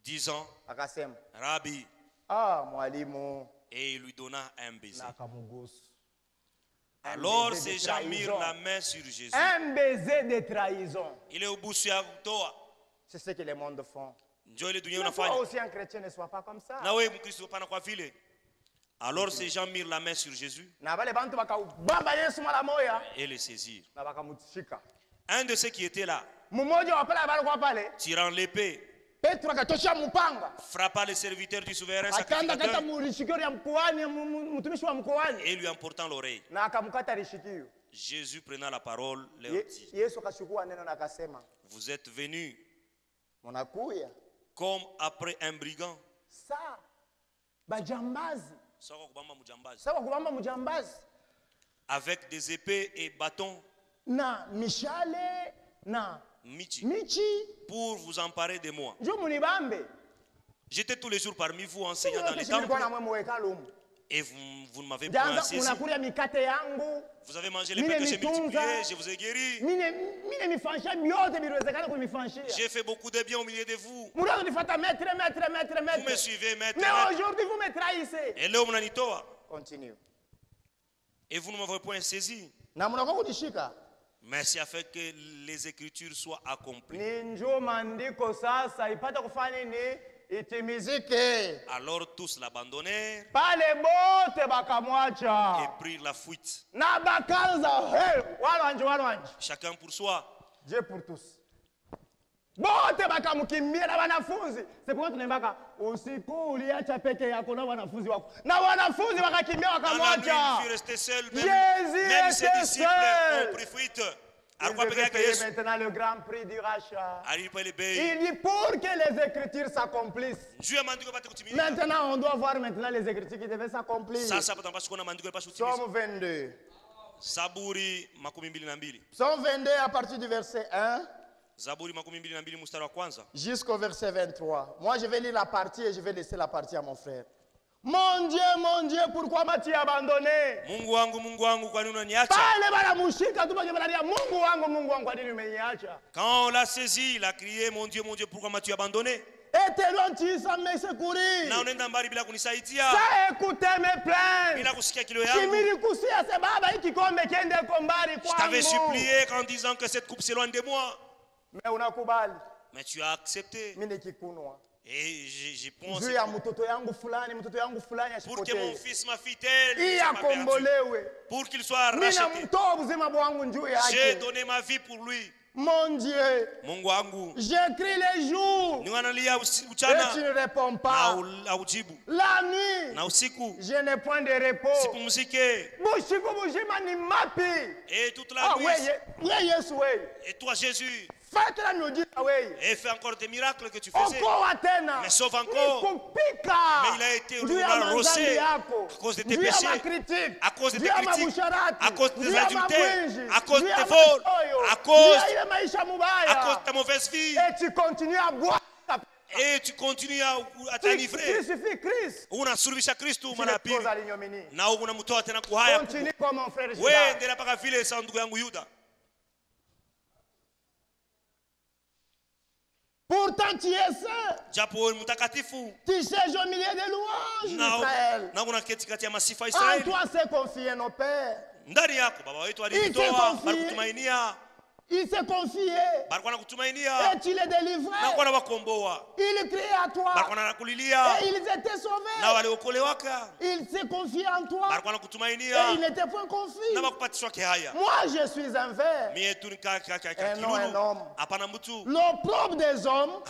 disant, Rabbi, et il lui donna un baiser. Alors ces gens mirent la main sur Jésus. Un baiser de trahison. Il est au bout de toi. C'est ce que les mondes font. Mais toi aussi un chrétien ne soit pas comme ça. Alors ces gens mirent la main sur Jésus et le saisirent. Un de ceux qui étaient là, tirant l'épée, frappa le serviteur du souverain sacrificateur et lui emportant l'oreille. Jésus prenant la parole leur dit: vous êtes venus comme après un brigand, avec des épées et bâtons, Michi, pour vous emparer de moi. J'étais tous les jours parmi vous enseignant dans les temples et vous ne m'avez pas saisi. Vous avez mangé les pains que j'ai multipliés, je vous ai guéri. J'ai fait beaucoup de bien au milieu de vous. Vous me suivez, maître. Mais aujourd'hui vous me trahissez. Et là, on continue. Et vous ne m'avez point saisi. Merci afin que les Écritures soient accomplies. Alors tous l'abandonnèrent et prirent la fuite. Chacun pour soi. Dieu pour tous. Bote bakamukimbia na wanafunzi. Sikuwa tunaimba usiku uliacha peke yako na wanafunzi wako. Na wanafunzi wakakimbia wakamwacha. Même ses disciples ont pris fuite. Maintenant le grand prix du rachat. Il dit pour que les Écritures s'accomplissent. Maintenant on doit voir maintenant les Écritures qui devaient s'accomplir. Psaume 22. Psaume 22 à partir du verset 1 jusqu'au verset 23. Moi je vais lire la partie et je vais laisser la partie à mon frère. Mon Dieu, pourquoi m'as-tu abandonné? Mungu wangu, kwa nini unaniacha? Quand on l'a saisi, il a crié, mon Dieu, pourquoi m'as-tu abandonné? Et t'éloignes-tu sans me secourir? Na unaenda mbali bila kunisaidia. Sans écouter mes plaintes. Bila kusikia kilio yangu. Je t'avais supplié en disant que cette coupe s'éloigne de moi. Mais tu as accepté. Et je pense pour que mon fils, ma fille, pour qu'il soit racheté. J'ai donné ma vie pour lui. Mon Dieu, j'écris les jours et tu ne réponds pas. La nuit, je n'ai point de repos. Et toute la nuit. Et toi, Jésus, et fais encore des miracles que tu faisais. Mais sauve encore. Mais il a été rossé à cause de tes péchés, à cause de tes critiques, à cause de tes adultères, à cause de tes vols, à cause de ta mauvaise vie. Et tu continues à boire. Et tu continues à t'enivrer. Unasulubisha Kristo manapili. Na unamtoa tena kuhaya. Wewe endelea mpaka vile sa ndugu yangu Yuda. Pourtant tu es saint. Japo mtakatifu. Tu sièges au milieu des louanges d'Israël. Na unaketi kati ya masifa Israeli. En toi s'est confié nos pères. Ndani yako baba wetu alitoa balikutumainia. Il s'est confié. Et tu les délivrais. Il criait à toi. Et ils étaient sauvés. Il s'est confié en toi. Et il n'était point confus. Moi je suis un ver. Et non un homme. L'opprobre des hommes.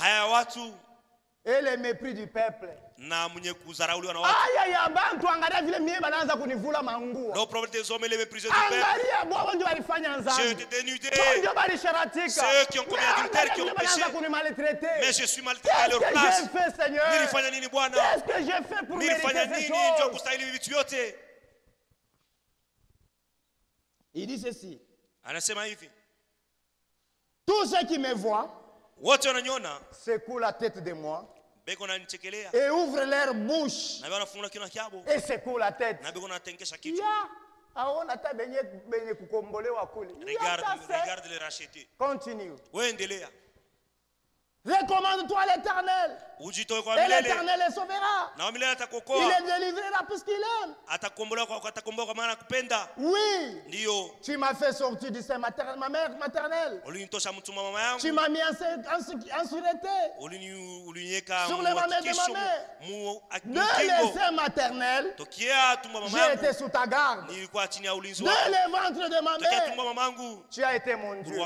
Et le mépris du peuple. L'opprobre des hommes et le mépris du peuple. Je t'ai dénudé. Ceux qui ont commis l'adultère, qui ont péché. Mais je suis maltraité à leur place. Qu'est-ce que j'ai fait pour mériter ces choses? Il dit ceci. Tous ceux qui me voient secouent la tête de moi et ouvrent leur bouche et secouent la tête. Regarde les racheter. Continue. Recommande-toi à l'Éternel. Et l'Éternel les sauvera. Il les délivrera puisqu'il aime. Oui. Tu m'as fait sortir du sein ma mère maternelle. Tu m'as mis en sûreté. Sur les mamelles de ma mère. De les seins maternels, j'ai été sous ta garde. De les ventres de ma mère, tu as été mon Dieu.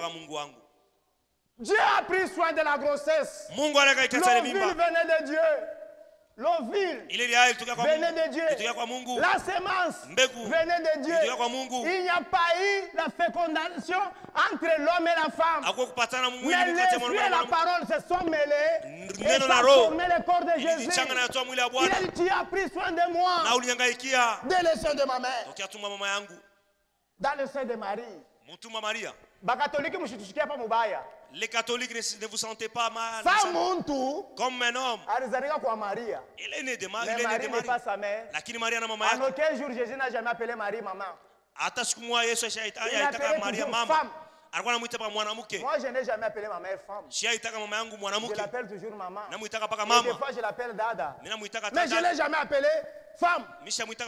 Dieu a pris soin de la grossesse. L'ovule venait de Dieu. L'ovule venait de Dieu. La semence venait de Dieu. Il n'y a pas eu la fécondation entre l'homme et la femme. Mais l'esprit et la parole se sont mêlés et ça a formé le corps de Jésus. Il a dit, tu as pris soin de moi. Dès le sein de ma mère. Dans le sein de Marie. Les catholiques ne vous sentez pas mal. Comme un homme. Il est né de Marie. Mais Marie n'est pas sa mère. En aucun jour, Jésus n'a jamais appelé Marie maman. Il a appelé toujours femme. Moi, je n'ai jamais appelé ma mère femme. Je l'appelle toujours maman. Et des fois, je l'appelle Dada. Mais je ne l'ai jamais appelée femme.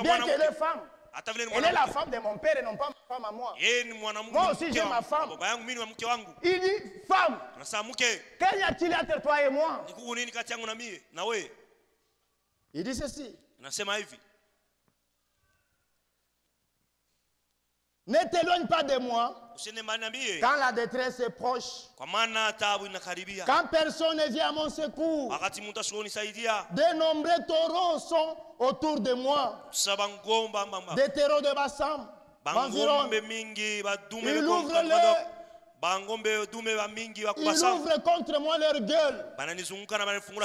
Bien qu'elle est femme. Elle est la femme de mon père et non pas ma femme à moi. Moi aussi j'ai ma femme. Il dit femme. Quel y a-t-il entre toi et moi? Il dit ceci. Ne t'éloigne pas de moi quand la détresse est proche. Quand personne ne vient à mon secours. De nombreux taureaux sont autour de moi. Des taureaux de Bassam m'environnent. Ils ouvrent contre moi leur gueule.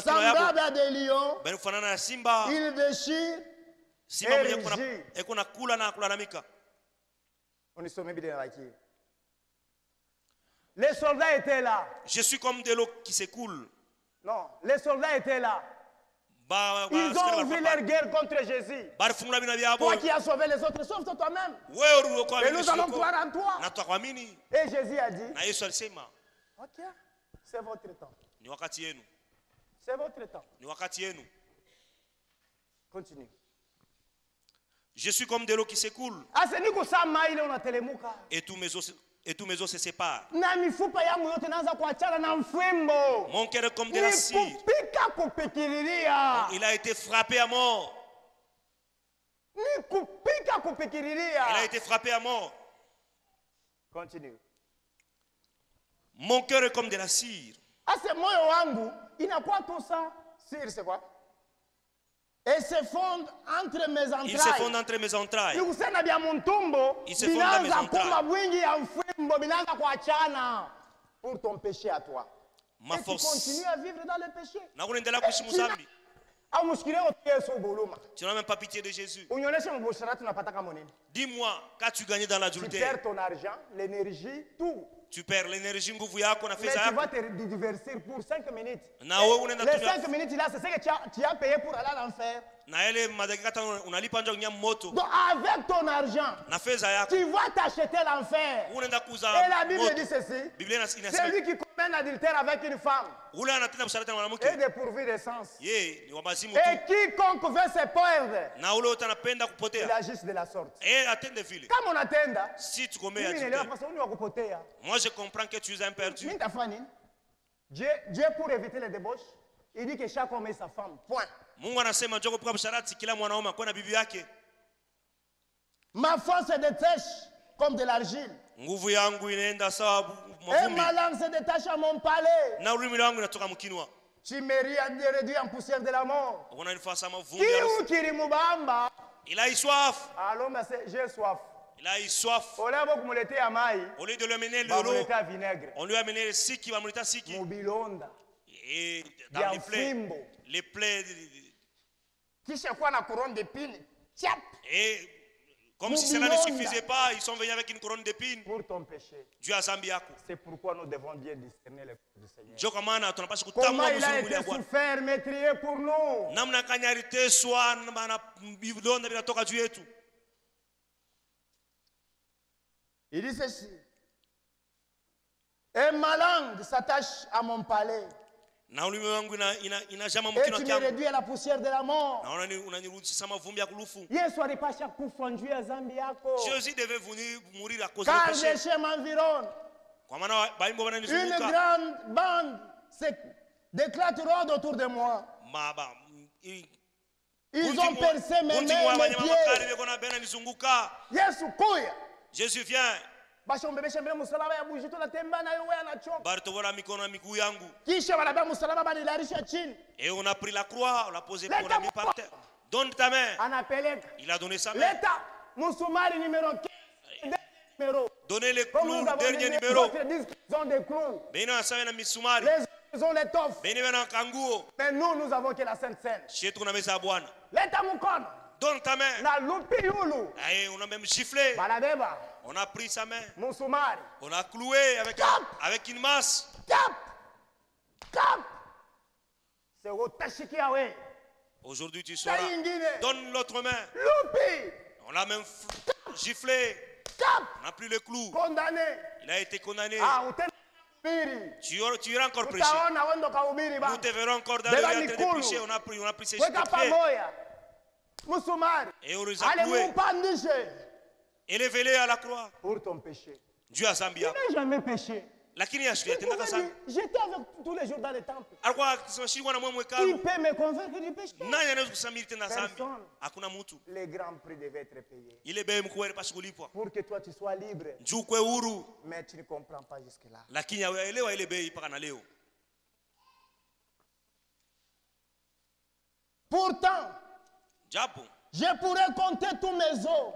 Semblables à des lions. Ils déchirent et rugissent. Les soldats étaient là. Je suis comme de l'eau qui s'écoule. Non, les soldats étaient là. Ils ont ouvert leur guerre contre Jésus. Toi qui as sauvé les autres, sauve toi-même. Et nous allons croire en toi. Et Jésus a dit, ok, c'est votre temps. C'est votre temps. Continue. Je suis comme de l'eau qui s'écoule. Et tous mes os se séparent. Mon cœur est comme de la cire. Il a été frappé à mort. Il a été frappé à mort. Continue. Mon cœur est comme de la cire. Il n'a pas tout ça. Cire, c'est quoi? Et se fondent entre mes entrailles. Il se fondent entre mes entrailles. Il se fondent dans mes entrailles. Pour ton péché à toi. Ma force. Tu continues à vivre dans le péché. Tu n'as même pas pitié de Jésus. Dis-moi, qu'as-tu gagné dans l'adultère? Tu perds ton argent, l'énergie, tout. Tu perds l'énergie, mais tu vas te divertir pour 5 minutes. Les 5 minutes là, c'est ce que tu as payé pour aller à l'enfer. Donc avec ton argent, tu vas t'acheter l'enfer. Et la Bible dit ceci. C'est lui qui commet l'adultère avec une femme. Et dépourvu de sens. Et quiconque veut se perdre, il agisse de la sorte. Comme on attend, moi je comprends que tu es un perdu. Dieu, pour éviter les débauches, il dit que chaque homme est sa femme. Point. Ma force se détache comme de l'argile. Et ma langue se détache à mon palais. Tu me réduis en poussière de la mort. Il a eu soif. Alors, j'ai soif. Il a eu soif. Au lieu de lui amener de l'eau, on lui a amené le siki, et dans les plaies, et comme si cela ne suffisait pas, ils sont venus avec une couronne d'épines. Pour ton péché. Dieu a zambiaku. C'est pourquoi nous devons bien discerner le corps du Seigneur. Comment il a été souffert, maîtrisé pour nous. Il dit ceci. Et ma langue s'attache à mon palais. Na ulimi wangu inajama Et mkino tu me kyangu. réduis à la poussière de la mort. Na unanirudisha mavumbi ya kulufu. Yesu alipasha kufa njuu ya dhambi yako. Jésus devait venir mourir à cause du Car péché. les chemins m'environnent. Kwa maana baimbo Une wananizunguka. grande bande d'éclate rôde autour de moi. Ils ont percé mes mains et mes pieds. Yesu kuya. Jésus vient. Bashombebesha mbele msalaba ya bujito na temba na wewe anachoka. Baritobola mikono na miguu yangu. Kisha wanabeba msalaba banilarisha chini. Et on a pris la croix, on l'a posée pour la mis par terre. Donne ta main. Anapeleka. Il a donné sa main. Leta musumari numéro 15. Numéro. Donnez les clous, dernier numéro. Ils ont des clous. Beno asame na misumari. Les ont l'étoffe. Beno bana kanguo. Mais nous avons que la Sainte Seine. Chez tuna mesa Bwana. Leta mkono. Donne ta main. Na lupi yulu. Et on a même giflé. Balabeba. On a pris sa main. Musumari. On a cloué avec une masse. Cap. C'est otashiki awe. Aujourd'hui tu sauras. Donne l'autre main. Lupi. On l'a même giflé. Cap. On n'a plus le clou. Condamné. Il a été condamné. Tu iras encore prêcher. Nous te verrons encore dans le théâtre de prêcher. On a pris ses pieds. Et on les a cloués. Élevez-les à la croix. Pour ton péché. Dieu a Zambia. Tu n'as jamais péché. J'étais avec tous les jours dans le temple. Il peut me convaincre du péché. Personne. Les grands prix devaient être payés. Pour que toi tu sois libre. Mais tu ne comprends pas jusque-là. Pourtant, je pourrais compter tous mes os.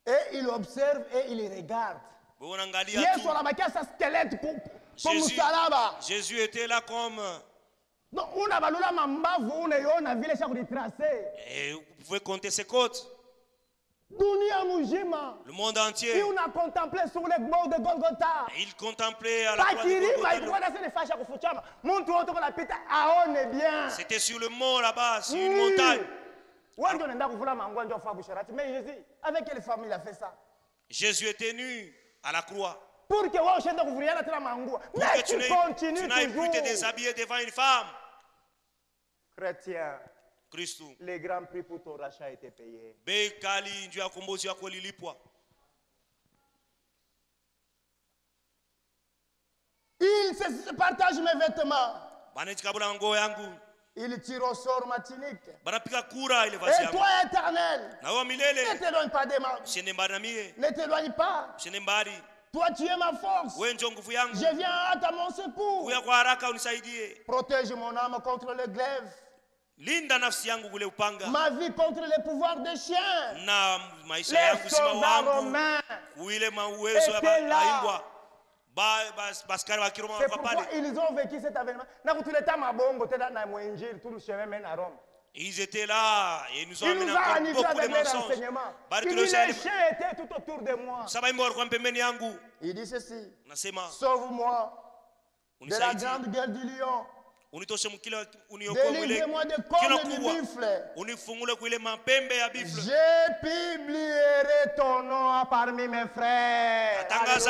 Et il observe et il regarde. Jésus était là comme... Et vous pouvez compter ses côtes. Le monde entier. Il a contemplé sur les bords de Golgotha. Il contemplait à la croix de Golgotha. C'était sur le mont là-bas, sur une montagne. Avec quelle femme il a fait ça? Jésus était nu à la croix. Pour que tu n'ailles plus te déshabiller devant une femme. Chrétien, Christ, les grands prix pour ton rachat a été payé. Il se partage mes vêtements. Il tire au sort ma tunique. Et toi, éternel, ne t'éloigne pas des mains. Ne t'éloigne pas. Toi, tu es ma force. Je viens à mon secours. Protège mon âme contre le glaive. Ma vie contre les pouvoirs des chiens. Les soldats romains étaient là. C'est pourquoi ils ont vécu cet événement. Ils étaient là et ils nous ont amené encore beaucoup de mensonges. Les chiens étaient tout autour de moi. Il dit ceci: sauve-moi de la grande gueule du lion. Délivrez-moi des cornes du buffle. Je publierai ton nom parmi mes frères. Après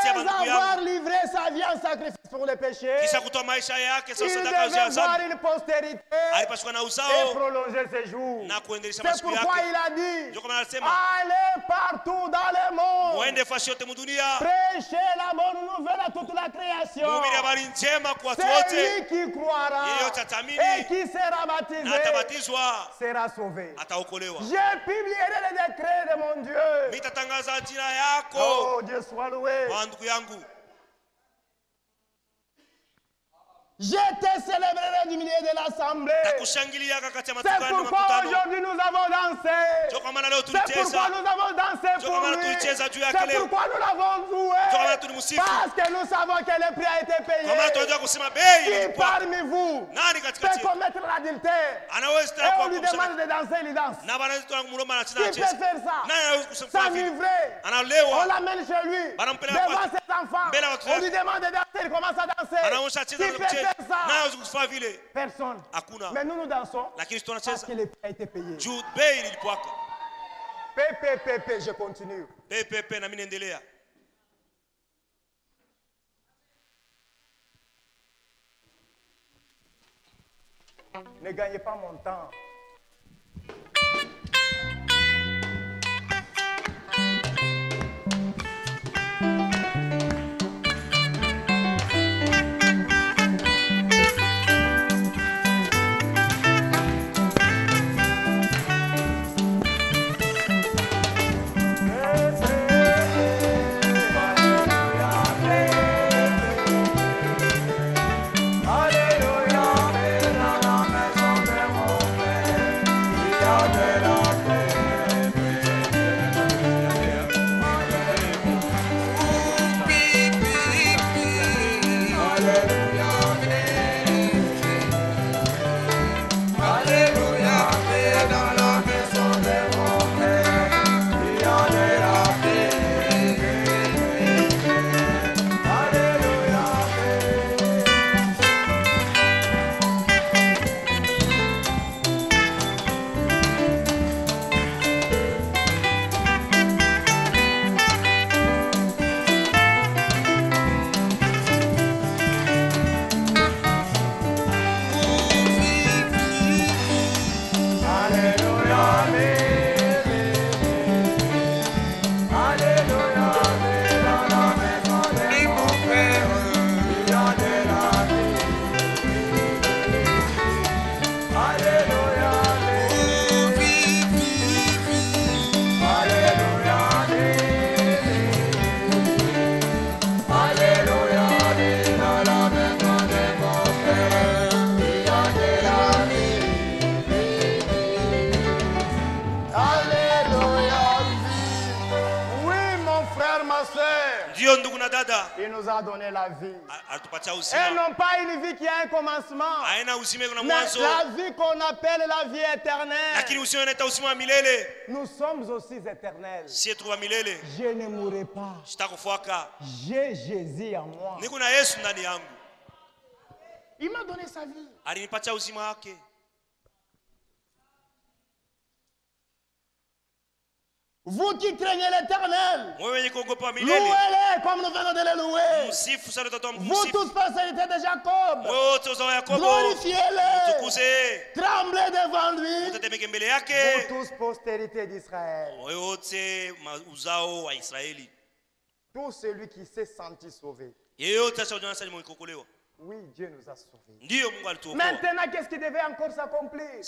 avoir livré sa vie en sacrifice pour les péchés, il devait voir une postérité et prolonger ses jours. C'est pourquoi il a dit: allez partout dans le monde, prêchez la bonne nouvelle à toute la création. Celui qui croira et qui sera baptisé sera sauvé. Je publierai les décrets de mon Dieu. Oh, Dieu soit loué. Je te célébrerai du milieu de l'assemblée. C'est pourquoi aujourd'hui nous avons dansé. C'est pourquoi nous avons dansé pour lui. C'est pourquoi nous l'avons joué. Parce que nous savons que le prix a été payé. Qui parmi vous peut commettre l'adultère et on lui demande de danser, il danse? Qui peut faire ça? S'enivrer. On l'amène chez lui devant ses enfants. On lui demande de danser, il commence à danser. Qui peut faire ça? Personne. Mais nous dansons parce que le prix a été payé. Je continue. Ne gagnez pas mon temps. Il nous a donné la vie. Et non pas une vie qui a un commencement. Mais la vie qu'on appelle la vie éternelle. Nous sommes aussi éternels. Je ne mourrai pas. J'ai Jésus en moi. Il m'a donné sa vie. Vous qui craignez l'Éternel, louez-le comme nous venons de le louer. Vous tous, postérité de Jacob, glorifiez-le, tremblez devant lui. Vous tous, postérité d'Israël, tout celui qui s'est senti sauvé. Oui, Dieu nous a sauvés. Maintenant, qu'est-ce qui devait encore s'accomplir?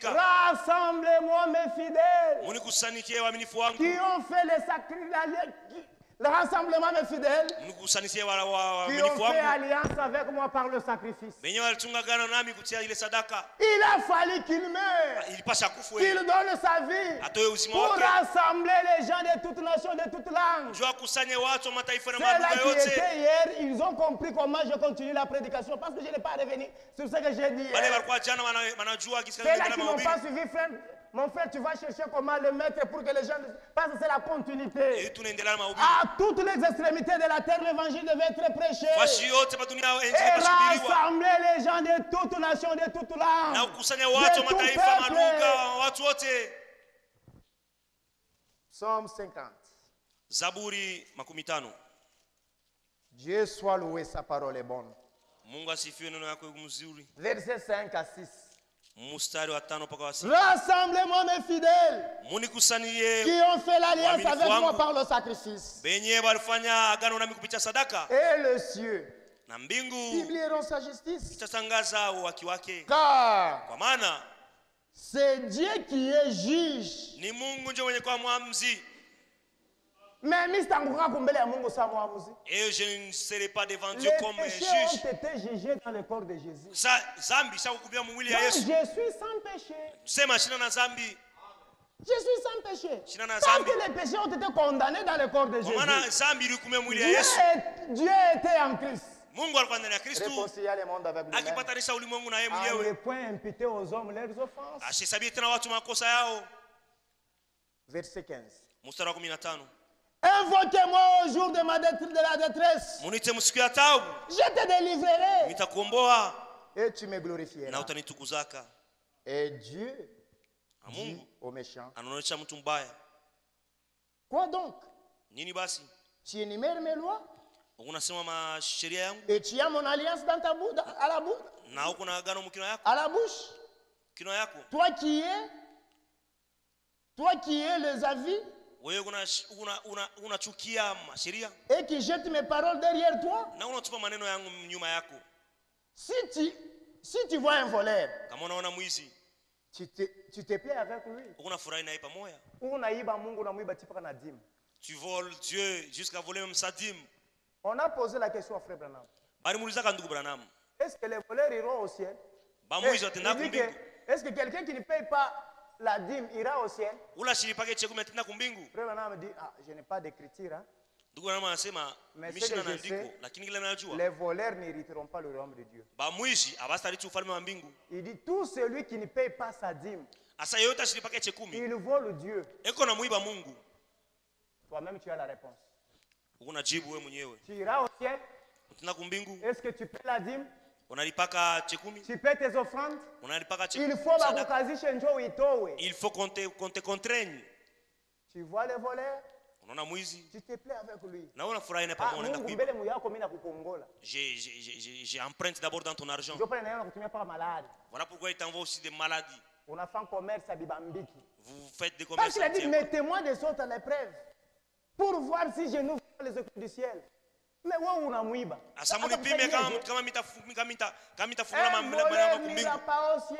Rassemblez-moi mes fidèles qui ont fait les sacrifices. Le rassemblement des fidèles qui ont fait alliance avec moi par le sacrifice. Il a fallu qu'il meure, qu'il donne sa vie pour rassembler les gens de toutes nations, de toutes langues. Ceux-là qui étaient hier, ils ont compris comment je continue la prédication parce que je n'ai pas revenu sur ce que j'ai dit hier. Ceux-là qui n'ont pas suivi, frère, mon frère, tu vas chercher comment le mettre pour que les gens... Parce que c'est la continuité. À toutes les extrémités de la terre, l'évangile devait être prêché. Et rassembler les gens de toutes nations, de toutes langues, de tout peuple. Psaume 50. Zaburi 50. Dieu soit loué, sa parole est bonne. Versets 5 à 6. Rassemblez-moi mes fidèles qui ont fait l'alliance avec moi par le sacrifice. Et le cieux publieront sa justice. Car c'est Dieu qui est juge. Mais et je ne serai pas devant Dieu comme juge. Les péchés ont été jugés dans le corps de Jésus. Donc, je suis sans péché. Je suis sans péché. Tant que les péchés ont été condamnés dans le corps de Jésus, Dieu était en Christ. Réconcilier le monde avec lui-même. À ne point imputer aux hommes leurs offenses. Verset 15. Invoquez-moi au jour de la détresse. Je te délivrerai. Et tu me glorifieras. Et Dieu dit aux méchants. Quoi donc? Tu énumères mes lois? Et tu as mon alliance dans ta bouche, à la bouche? À la bouche. Toi qui es les avis et qui jette mes paroles derrière toi. Si tu vois un voleur, tu te plais avec lui. Tu voles Dieu jusqu'à voler même sa dîme. On a posé la question à Frère Branham. Est-ce que les voleurs iront au ciel? Est-ce que quelqu'un qui ne paye pas la dîme ira au ciel? Frère Branham dit, je n'ai pas d'écriture. Hein? Mais ce que je sais, les voleurs n'hériteront pas le royaume de Dieu. Il dit, tout celui qui ne paye pas sa dîme, il vole Dieu. Toi-même, tu as la réponse. Tu iras au ciel. Est-ce que tu paies la dîme? Tu paies tes offrandes? Il faut qu'on te contraigne. Tu vois les voleurs? Tu te plais avec lui. J'ai emprunté d'abord dans ton argent. Voilà pourquoi il t'envoie aussi des maladies. On a fait un commerce à Bibambiki. Vous faites des commerces. Parce qu'il a dit, mettez-moi des autres à l'épreuve pour voir si je n'ouvre pas les écoutes du ciel. Mais où on a mouiba? Un voleur n'ira pas au ciel.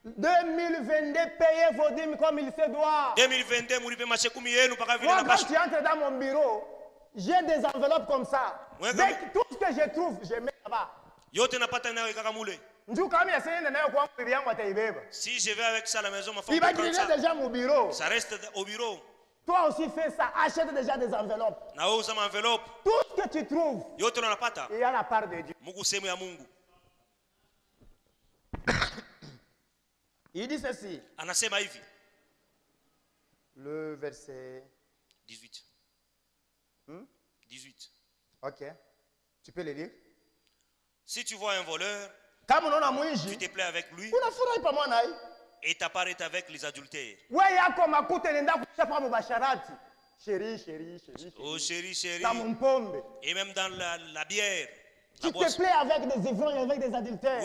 2022, payez vos dîmes comme il se doit. 2022, moi, quand tu entres dans mon bureau, j'ai des enveloppes comme ça. Avec tout ce que je trouve, je mets là-bas. Si je vais avec ça à la maison, ma femme il va griller déjà mon bureau. Ça reste au bureau. Toi aussi fais ça, achète déjà des enveloppes. Tout ce que tu trouves, il y a la part de Dieu. Il dit ceci. Le verset 18. 18. Ok. Tu peux le lire. Si tu vois un voleur, tu te plais avec lui et t'apparais avec les adultères. Oh chérie, chérie. Et même dans la bière. Tu te plais avec des ivrognes, avec des adultères.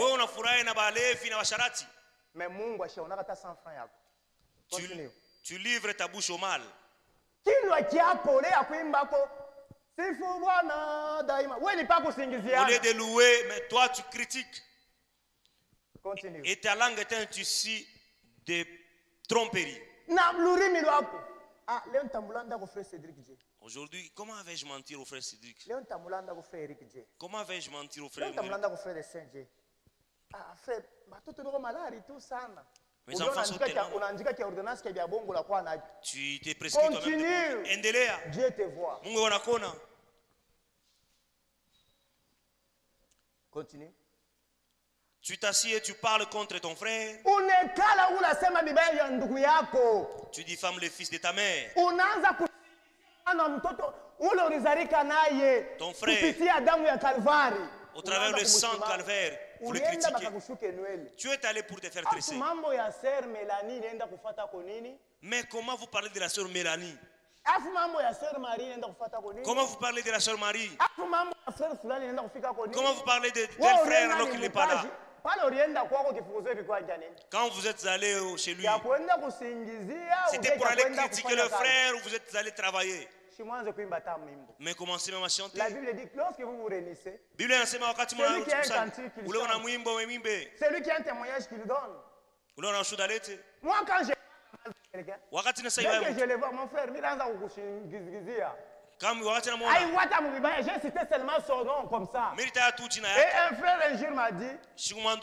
Mais tu livres ta bouche au mal. Au lieu de louer, mais toi tu critiques. Continue. Et ta langue est un tissu de tromperie. Aujourd'hui, comment vais-je mentir au frère Cédric? Comment vais-je mentir au frère? Mes enfants sont tellement... Tu t'es prescrit toi-même. Dieu te voit. Continue. Tu t'assieds et tu parles contre ton frère. Tu diffames le fils de ta mère. Ton frère, au travers du sang calvaire, vous le critiquez. Tu es allé pour te faire tresser. Mais comment vous parlez de la sœur Mélanie? Comment vous parlez de la sœur Marie? Comment vous parlez de tel frère alors qu'il n'est pas là? Quand vous êtes allé chez lui, c'était pour aller critiquer le frère ou vous êtes allé travailler? Mais commencez même à chanter. La Bible dit que lorsque vous vous réunissez, celui qui a un cantique qu'il chante, celui qui a un témoignage qu'il donne. Moi quand j'ai quelqu'un, dès que je le vois, mon frère, j'ai cité seulement son nom comme ça. Et un frère un jour m'a dit, moi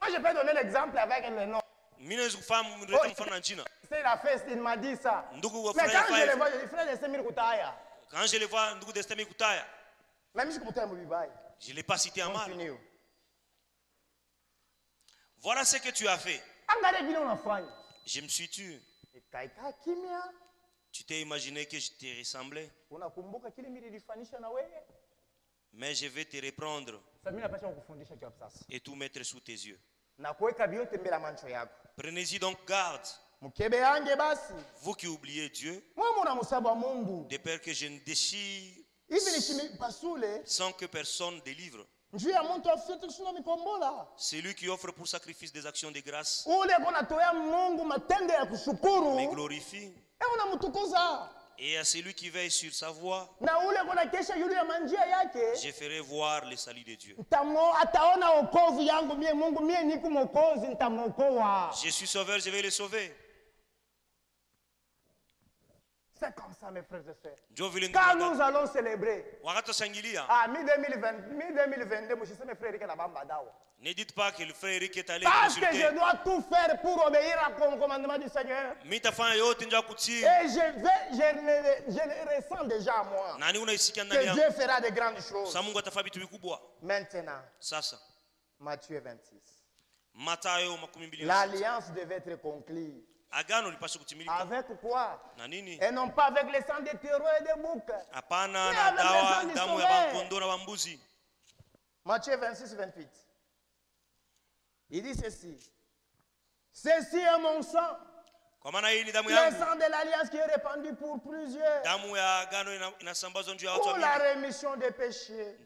je peux donner l'exemple avec le nom. C'est la fête, il m'a dit ça. Mais quand je le vois, je dis frère de Semir Koutaya. Quand je le vois, même si je ne l'ai pas cité en mal. Voilà ce que tu as fait. Je me suis tué. Tu t'es imaginé que je te ressemblais. Mais je vais te reprendre et tout mettre sous tes yeux. Prenez-y donc garde. Vous qui oubliez Dieu, de peur que je ne déchire sans que personne délivre. C'est lui qui offre pour sacrifice des actions de grâce. Mais glorifie. Et à celui qui veille sur sa voie, je ferai voir le salut de Dieu. Je suis sauveur, je vais le sauver. C'est comme ça, mes frères et sœurs. Quand nous allons célébrer, mi-2022, ne dites pas que le frère Eric est allé parce que je dois tout faire pour obéir au commandement du Seigneur. Et je le ressens déjà à moi. Que Dieu fera de grandes choses. Maintenant, Matthieu 26. L'alliance devait être conclue. Avec quoi? Et non pas avec les sangs des terreaux et des boucs. Mais avec les sangs du sauveur. Matthieu 26, 28. Il dit ceci. Ceci est mon sang. Le sang de l'alliance qui est répandu pour plusieurs. Pour la rémission des péchés.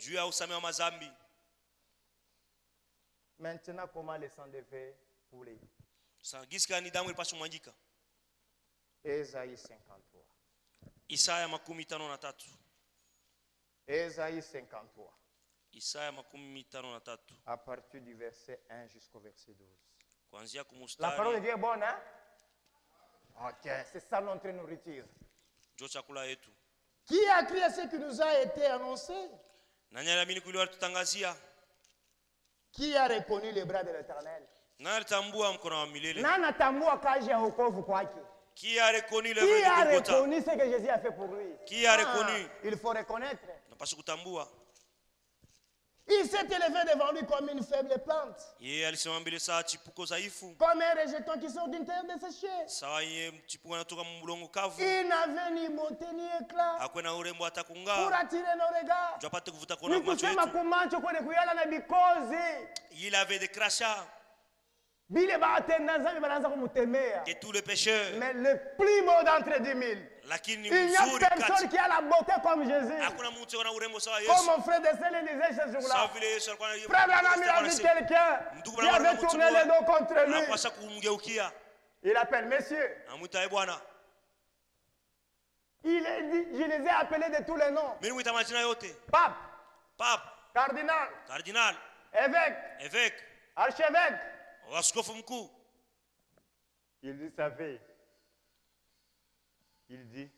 Maintenant, comment le sang devait couler? Esaïe 53. Isaya makumi tano na tatu. Esaïe 53. Isaya makumi tano na tatu. À partir du verset 1 jusqu'au verset 12. Kuanzia kumustari. La parole de Dieu est bonne, hein? Ok, c'est ça notre nourriture. Ndio chakula yetu. Qui a cru à ce qui nous a été annoncé? Nani aliamini kile walitutangazia? Qui a reconnu les bras de l'Éternel? Nani alitambua mkono wa milele? Nani atambua kazi ya wokovu kwake? Qui a reconnu l'œuvre de Golgotha? Qui a reconnu ce que Jésus a fait pour lui? Qui a reconnu? Il faut reconnaître. Napaswa kutambua. Il s'est élevé devant lui comme une faible plante. Yeye alisimama mbele saa chipuko dhaifu. Comme un rejeton qui sort d'une terre desséchée. Sawa yeye mchipuko anatoka mbulongo kavu. Il n'avait ni beauté ni éclat. Hakuwa na urembo hata kung'aa. Pour attirer nos regards. Ndio apate kuvuta kuona macho yetu. Nikusema kumancho kwenye kuyala na bikozi. Il avait des crachats. Bile ba tendanza banaanza kumutemea. Et tous les pécheurs. Mais le plus beau d'entre 10 000. Il n'y a personne qui a la beauté comme Jésus. Comme mon frère de Céline disait ce jour-là. Frère Branham, il a vu quelqu'un qui avait tourné les dos contre lui. Il appelle monsieur. Il a dit, je les ai appelés de tous les noms. Pape. Cardinal. Évêque. Archevêque. Il dit sa fille. Il dit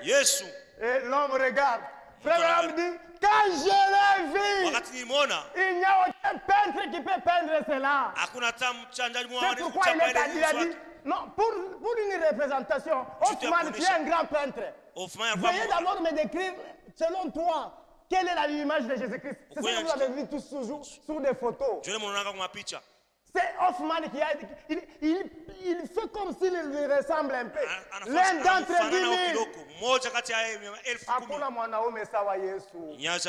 Jésus. Et l'homme regarde. Frère Branham dit, quand je l'ai vu, il n'y a aucun peintre qui peut peindre cela. C'est pourquoi il a dit, non, pour une représentation, Hoffman, tu es un grand peintre. Veuillez d'abord me décrire, selon toi, quelle est l'image de Jésus-Christ. C'est ce que vous avez vu tous toujours sur des photos. C'est Hoffman qui a il fait comme s'il lui ressemble un peu. L'un d'entre 10 000. Hakuna mwanaume sawa Yesu. Les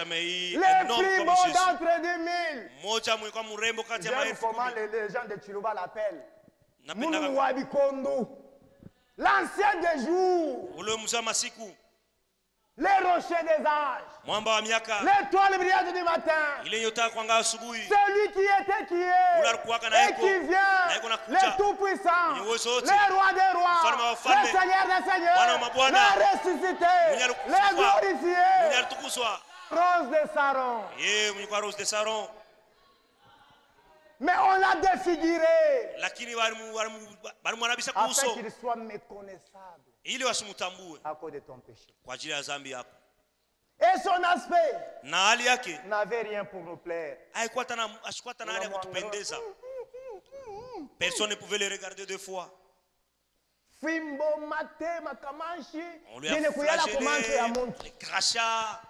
plus beaux d'entre 10 000. J'aime comment les gens de Chiluba l'appellent. Munu Wabikondo. L'ancien des jours. Les rochers des âges. L'étoile brillante du matin. Celui qui était, qui est, et qui vient. Le Tout-Puissant. Le Roi des Rois. Le Seigneur des Seigneurs. Le ressuscité. Le glorifié. Rose de Saron. Mais on l'a défiguré. Afin qu'il soit méconnaissable. À cause de ton péché. Et son aspect n'avait rien pour nous plaire. Personne ne pouvait le regarder deux fois. On lui a flagellé, les crachats,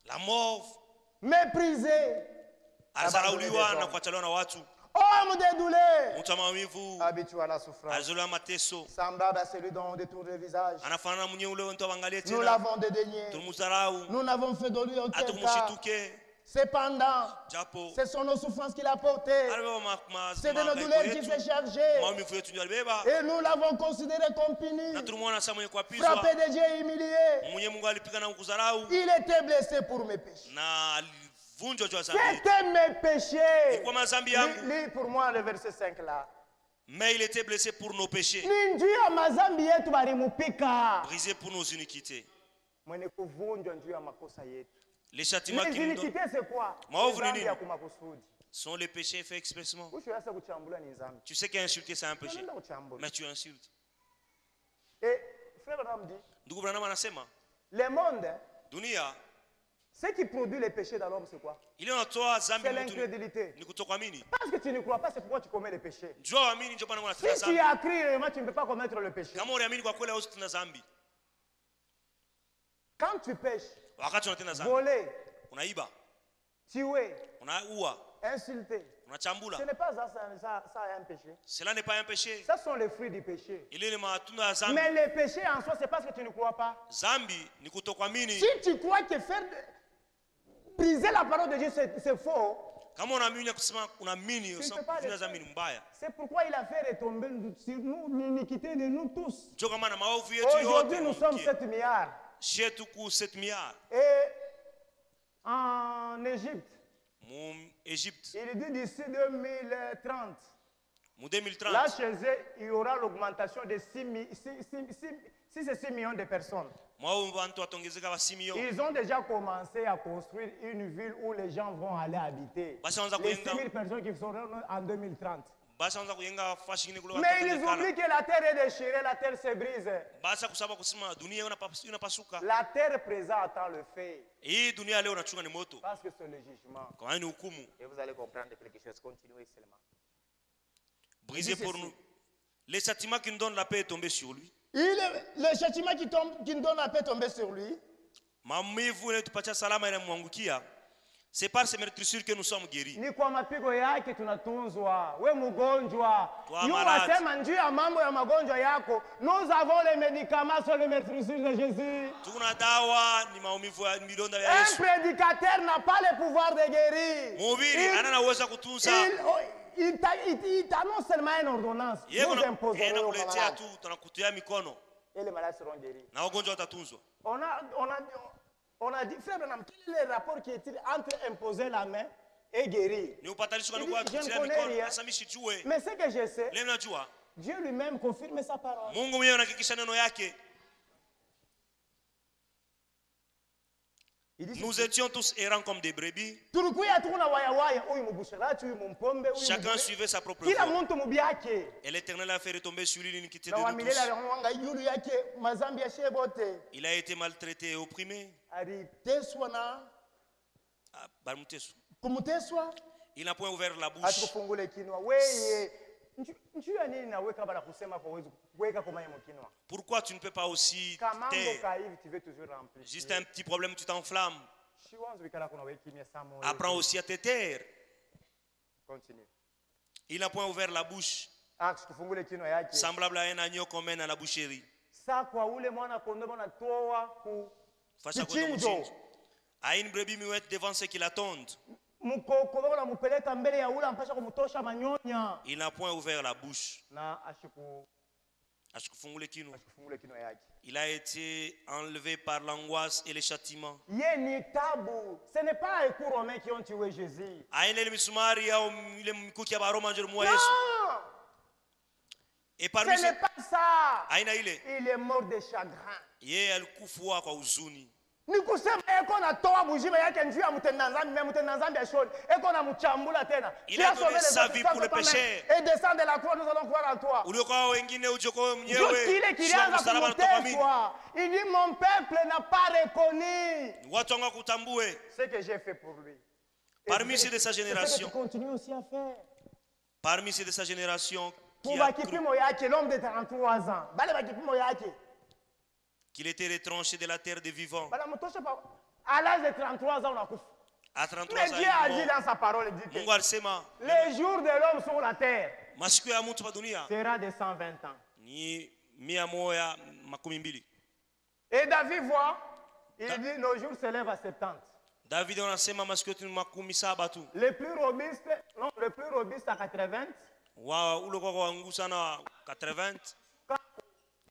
la mort. Méprisé. Homme dédoulé, habitué à la souffrance, semblable à celui dont on détourne le visage. Nous l'avons dédaigné. Nous n'avons fait de lui aucun cas. Cependant, ce sont nos souffrances qu'il a portées. C'est de nos douleurs qu'il s'est chargé. Et nous l'avons considéré comme puni, frappé de Dieu et humilié. Il était blessé pour mes péchés. C'était mes péchés. Lis pour moi le verset 5 là. Mais il était blessé pour nos péchés, brisé pour nos iniquités. Les châtiments qui nous donnent sont les péchés faits expressément. Tu sais qu'insulter c'est un péché, mais tu insultes. Et frère Branham dit, le monde, ce qui produit les péchés dans l'homme, c'est quoi? C'est l'incrédulité. Parce que tu ne crois pas, c'est pourquoi tu commets les péchés. Si tu as cru, tu ne peux pas commettre le péché. Quand tu pêches, voler, tuer, insulter, ce n'est pas ça un péché. Cela n'est pas un péché. Ce sont les fruits du péché. Mais le péché en soi, c'est parce que tu ne crois pas. Si tu crois que faire briser la parole de Dieu, c'est faux. C'est pourquoi il a fait retomber sur nous l'iniquité de nous tous. Aujourd'hui, nous sommes 7 milliards. Et en Égypte, il dit d'ici 2030, là chez eux, il y aura l'augmentation de 6 millions de personnes. Ils ont déjà commencé à construire une ville où les gens vont aller habiter. Les 6 000 personnes qui seront en 2030. Mais ils oublient que la terre est déchirée, la terre se brise. La terre présente attend le feu. Parce que c'est le jugement. Et vous allez comprendre quelque chose. Continuez seulement. Brisé pour nous. Les châtiments qui nous donnent la paix est tombé sur lui. Le châtiment qui nous donne la paix est tombé sur lui. C'est par ces meurtrissures que nous sommes guéris. Ni kwa mapigo yake tunatunzwa. We mgonjwa. Wasema njuu ya mambo ya magonjwa yako. Nous avons les médicaments sur les meurtrissures de Jésus. Tuna dawa ni maumivu ya midonda ya Yesu. Un prédicateur n'a pas le pouvoir de guérir. Mhubiri hana uwezo kutunza. Il t'annonce seulement une ordonnance. Nous imposerons aux malades. Et les malades seront guéris. Na wagonjwa watatunzwa. On a dit, frère Branham, quel est le rapport qui est entre imposer la main et guérir? Je ne connais rien. Mais ce que je sais, Dieu lui-même confirme sa parole. Nous étions tous errants comme des brebis. Chacun suivait sa propre voie. Et l'Éternel a fait retomber sur lui l'iniquité de nous tous. Il a été maltraité et opprimé. Il n'a point ouvert la bouche. Pourquoi tu ne peux pas aussi taire? Juste un petit problème, tu t'enflammes. Apprends aussi à te taire. Il n'a point ouvert la bouche. Semblable à un agneau qu'on mène à la boucherie. À une brebis muette devant ceux qui l'attendent. Il n'a point ouvert la bouche. Il a été enlevé par l'angoisse et les châtiments. Ce n'est pas les coups romains qui ont tué Jésus. Et parmi ce n'est pas ça. Il est mort de chagrin. Ni kusema eko natoa bujima yake njuu ya mtenda nzambi ashoni eko na mchambula tena. Il a donné sa vie pour le péché. Et descend de la croix, nous allons croire en toi. Il dit mon peuple n'a pas reconnu ce que j'ai fait pour lui. Parmi ceux de sa génération. Continue aussi à faire. Parmi ceux de sa génération qui a cru l'homme de 33 ans. Qu'il était retranché de la terre des vivants. À l'âge de 33 ans, on a coupé. À 33 mais ans, Dieu a dit dans sa parole, il dit que les jours de l'homme sur la terre sera de 120 ans. Et David voit, il dit nos jours s'élèvent à 70. David anasema maskoti makumi saba tu. Le plus robuste, non, le plus robuste à 80. Wa ule kwa wangu sana 80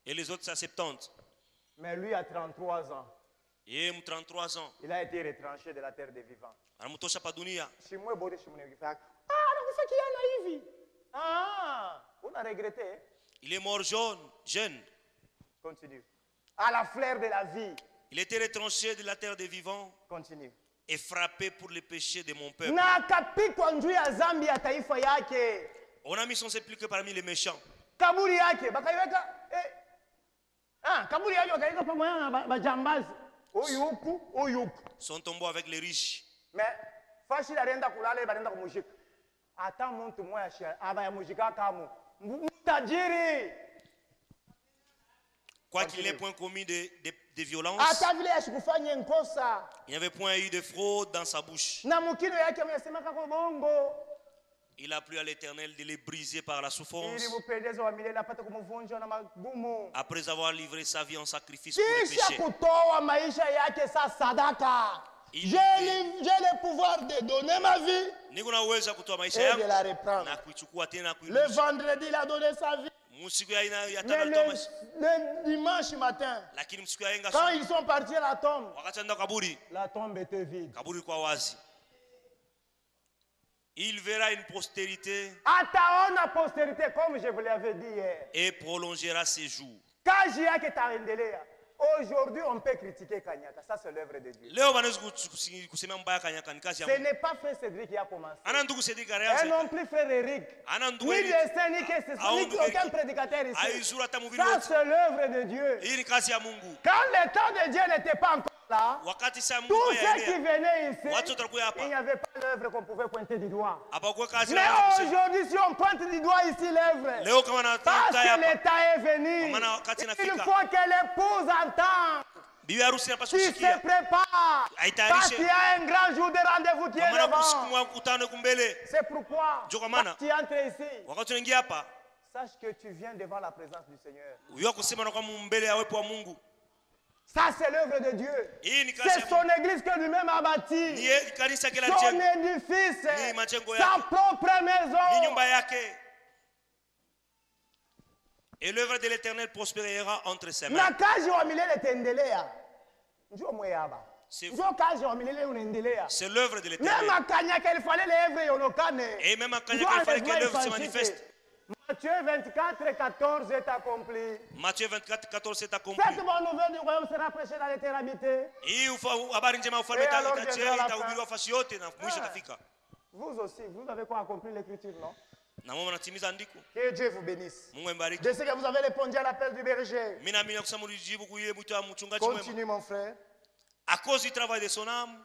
et les autres à 70. Mais lui a 33 ans. Et 33 ans. Il a été retranché de la terre des vivants. Anamtosha pa dunia. On a regretté. Il est mort jeune. Continue. À la fleur de la vie. Il était retranché de la terre des vivants. Continue. Et frappé pour les péchés de mon peuple. On a mis son sépulcre parmi les méchants. Son tombeau avec les riches. Mais fashi arenda kulala barenda kumushika. Ata muntu moya abaya mujika kamu. Mtajiri. Quoi qu'il n'ait point commis de violence, il n'y avait point eu de fraude dans sa bouche. Il a plu à l'Éternel de les briser par la souffrance. Après avoir livré sa vie en sacrifice pour le péché. J'ai le pouvoir de donner ma vie et de la reprendre. Le vendredi, il a donné sa vie. Mais le dimanche matin, quand ils sont partis à la tombe était vide. Il verra une postérité comme je vous l'avais dit hier. Et prolongera ses jours. Aujourd'hui, on peut critiquer Kanyaka. Ça, c'est l'œuvre de Dieu. Ce n'est pas Frère Cédric qui a commencé. Et non plus Frère Eric. Ni Destin, ni aucun prédicateur ici. Ça, c'est l'œuvre de Dieu. Quand le temps de Dieu n'était pas encore là, tous ceux qui venaient ici, il n'y avait pas l'œuvre qu'on pouvait pointer du doigt. Mais aujourd'hui, si on pointe du doigt ici l'œuvre, parce que l'État est venu, il faut que l'épouse entende. Tu se prépares parce qu'il y a un grand jour de rendez-vous qui est devant. C'est pourquoi quand tu entres ici, sache que tu viens devant la présence du Seigneur. Ça, c'est l'œuvre de Dieu. C'est son église que lui-même a bâtie. Son édifice, sa propre maison. Et l'œuvre de l'Éternel prospérera entre ses mains. C'est l'œuvre de l'Éternel. Et même à Kanyaka, il fallait que l'œuvre se manifeste. Matthieu 24, 14 est accompli. Matthieu 24, 14 est accompli. Cette bonne nouvelle du royaume sera prêchée dans l'éternité. Vous aussi, vous avez quoi accompli l'écriture, non? Que Dieu vous bénisse. Je sais que vous avez répondu à l'appel du berger. Continue, mon frère. À cause du travail de son âme,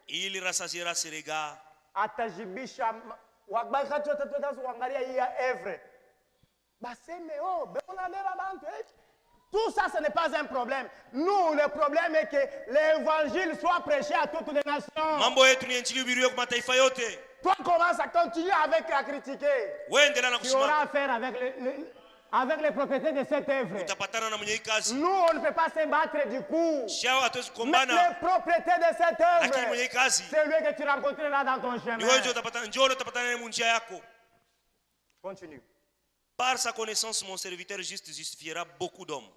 il rassasiera ses regards. Tout ça, ce n'est pas un problème. Nous, le problème est que l'évangile soit prêché à toutes les nations. Toi, commence à continuer avec la critiquer. Tu auras affaire avec les propriétaires de cette œuvre. Nous, on ne peut pas se battre du coup. Mais les propriétaires de cette œuvre, c'est lui que tu rencontreras dans ton chemin. Continue. Par sa connaissance, mon serviteur juste justifiera beaucoup d'hommes.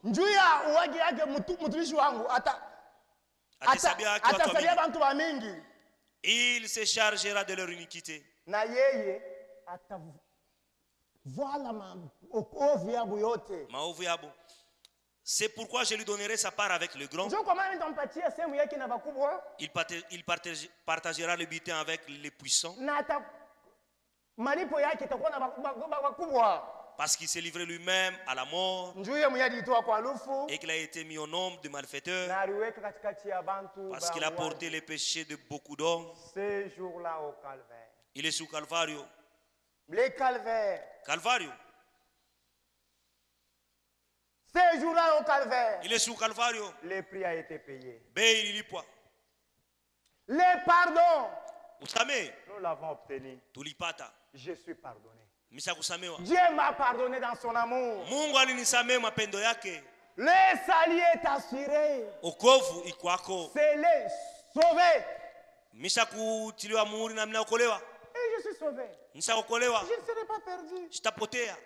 Il se chargera de leur iniquité. C'est pourquoi je lui donnerai sa part avec le grand. Il partagera le butin avec les puissants. Parce qu'il s'est livré lui-même à la mort et qu'il a été mis au nombre de malfaiteurs, parce qu'il a porté les péchés de beaucoup d'hommes. Ce jour-là au calvaire. Il est sous Calvario. Le calvaire. Calvario. Ce jour-là au calvaire. Il est sous Calvario. Le prix a été payé. Le pardon. Nous l'avons obtenu. Je suis pardonné. Dieu m'a pardonné dans son amour. Le salut est assuré. Okovu ikwako. C'est le sauvé. Misha kutiliwa muhuri na mnaokolewa. Et je suis sauvé. Nisha okolewa. Je ne serai pas perdu. Sitapotea.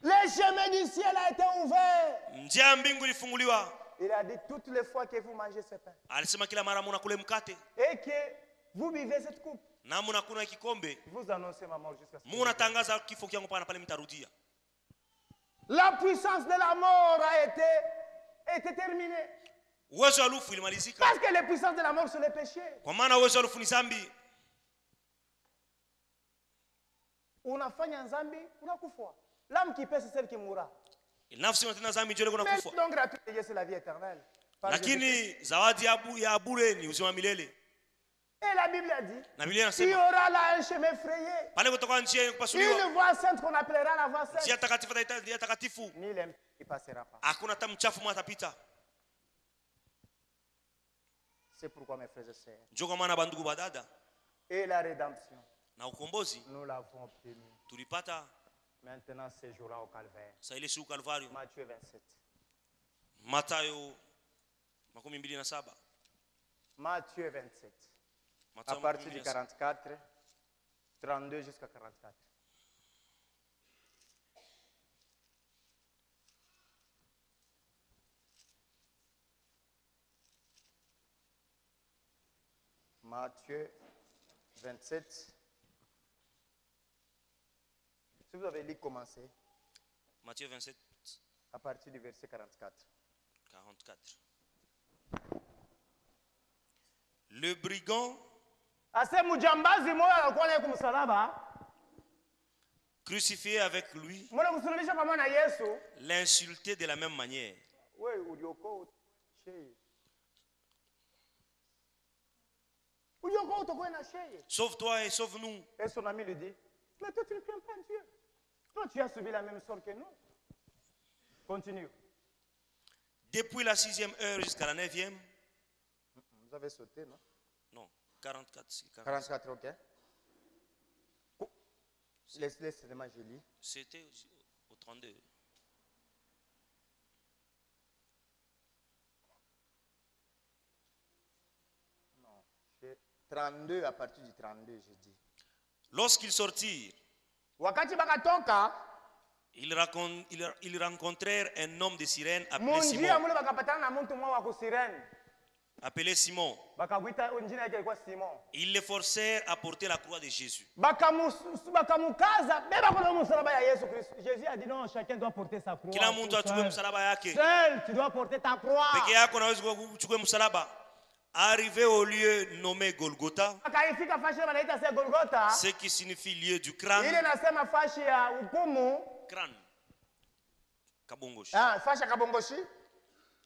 Le chemin du ciel a été ouvert. Njia mbingu ilifunguliwa. Il a dit toutes les fois que vous mangez ce pain. Alisema kila mara mnakula mkate. Et que vous buvez cette coupe. Na mnakunywa kikombe. Vous annoncez ma mort jusqu'à ce. Mnatangaza kifo changu pale mtarudia. La puissance de la mort a été terminée. Uwezo wa lufu ilimalizika. Parce que la puissance de la mort c'est le péché. Kwa maana uwezo wa lufu ni dhambi. Unafanya dhambi unakufa. L'âme qui pèse c'est celle qui mourra. Nafsi unatenda dhambi ndio kuna kufa. Donc gratuit c'est la vie éternelle. Lakini zawadi ya bure ni uzima milele. Et la Bible a dit, il y aura là un chemin frayé. Une voie sainte qu'on appellera la voie sainte. Ni l'impie ne passera pas. C'est pourquoi mes frères et sœurs. Et la rédemption. Nous l'avons obtenue. Maintenant séjourna au calvaire. Matthieu 27. Matthieu 27. À partir du 44, 32 jusqu'à 44. Matthieu 27. Si vous avez lu commencer. Matthieu 27. À partir du verset 44. 44. Le brigand crucifié avec lui l'insultait de la même manière. Sauve-toi et sauve-nous. Et son ami lui dit, mais toi tu ne crains pas Dieu. Toi tu as subi la même sort que nous. Continue. Depuis la 6e heure jusqu'à la 9e. Vous avez sauté, non? Non, 44. 44, ok. Laisse seulement, je lis. C'était au 32. Non, 32 à partir du 32, je dis. Lorsqu'ils sortirent, ils rencontrèrent un homme de Cyrène appelé Simon. Appelé Simon. Ils le forcèrent à porter la croix de Jésus. Jésus a dit non, chacun doit porter sa croix. Seul, tu dois porter ta croix. Arrivé au lieu nommé Golgotha, ce qui signifie lieu du crâne. Crâne. Kabongoshi.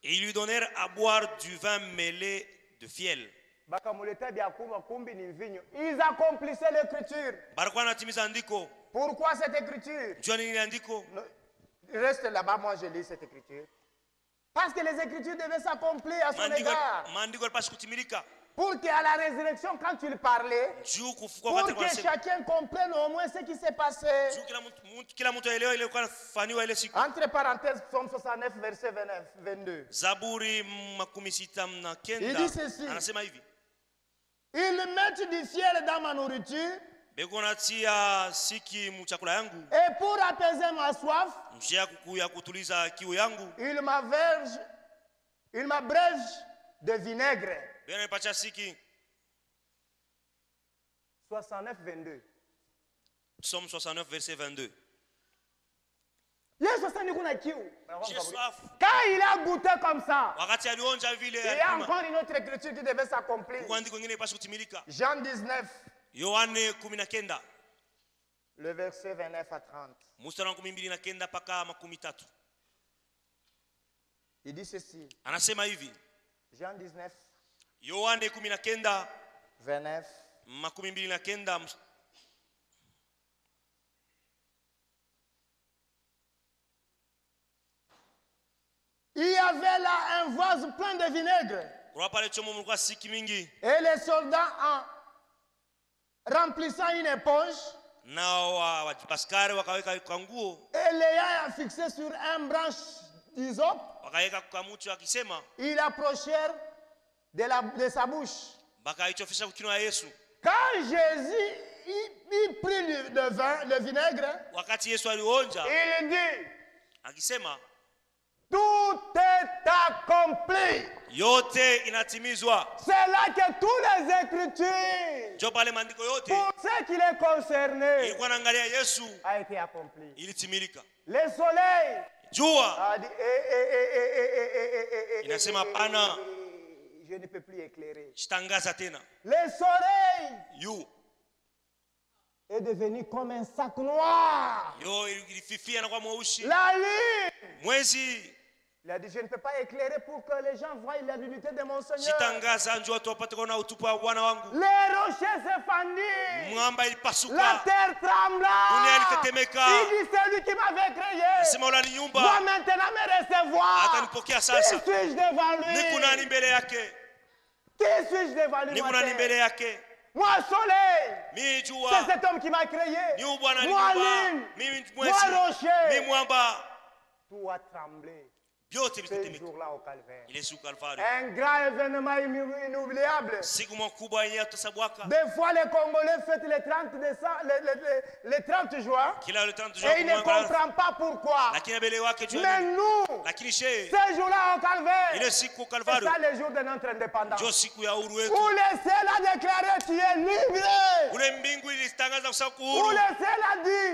Et ils lui donnèrent à boire du vin mêlé de fiel. Ils accomplissaient l'écriture. Pourquoi cette écriture? Reste là-bas, moi je lis cette écriture. Parce que les écritures devaient s'accomplir à son égard. Pour qu'à la résurrection, quand tu parlais, pour que chacun comprenne au moins ce qui s'est passé. Entre parenthèses, Psaume 69, verset 22. Il dit ceci. Ils mettent du fiel dans ma nourriture. Et pour apaiser ma soif, il m'abreuve de vinaigre. 69, 22. Psaume 69, verset 22. J'ai soif. Quand il a goûté comme ça, il y a encore une autre écriture qui devait s'accomplir. Jean 19. Le verset 29 à 30. Il dit ceci. Jean 19. 29. Il y avait là un vase plein de vinaigre. Et les soldats, en remplissant une éponge, et l'ayant fixé sur une branche d'hysope. Ils approchèrent de sa bouche. Quand Jésus il prit le vinaigre, il dit, tout est accompli. C'est là que toutes les Écritures, pour ce qui est concerné, a été accompli. Le soleil a dit, je ne peux plus éclairer. Le soleil est devenu comme un sac noir. La lune, il a dit, je ne peux pas éclairer pour que les gens voient la divinité de mon Seigneur. Les rochers se fendirent. La terre trembla. Il dit, c'est lui qui m'avait créé. Doit maintenant me recevoir. Qui suis-je devant lui? Qui suis-je devant lui? Moi soleil, c'est cet homme qui m'a créé. Moi lune, moi rocher. Tout a tremblé. Ce jour-là au Calvaire. Un grand événement inoubliable. Des fois les Congolais fêtent le 30 juin. Et ils ne comprennent pas pourquoi. Mais nous, ce jour-là au Calvaire, c'est ça le jour de notre indépendance. Où le ciel a déclaré tu es libre. Où le ciel a dit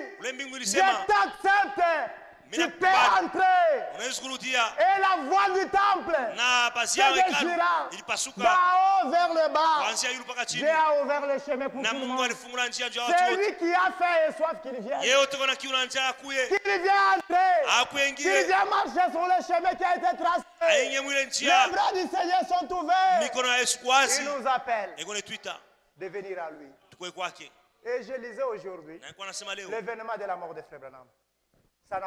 je t'accepte. Tu peux entrer. Et la voile du temple se déchira d'en haut vers le bas. Dieu a ouvert le chemin pour tout le monde. C'est lui qui a fait et soif qu'il vienne. Qu'il vienne entrer. Qu'il vienne marcher sur le chemin qui a été tracé. Les bras du Seigneur sont ouverts. Il nous appelle de venir à lui. Et je lisais aujourd'hui l'événement de la mort de Frère Branham. Ça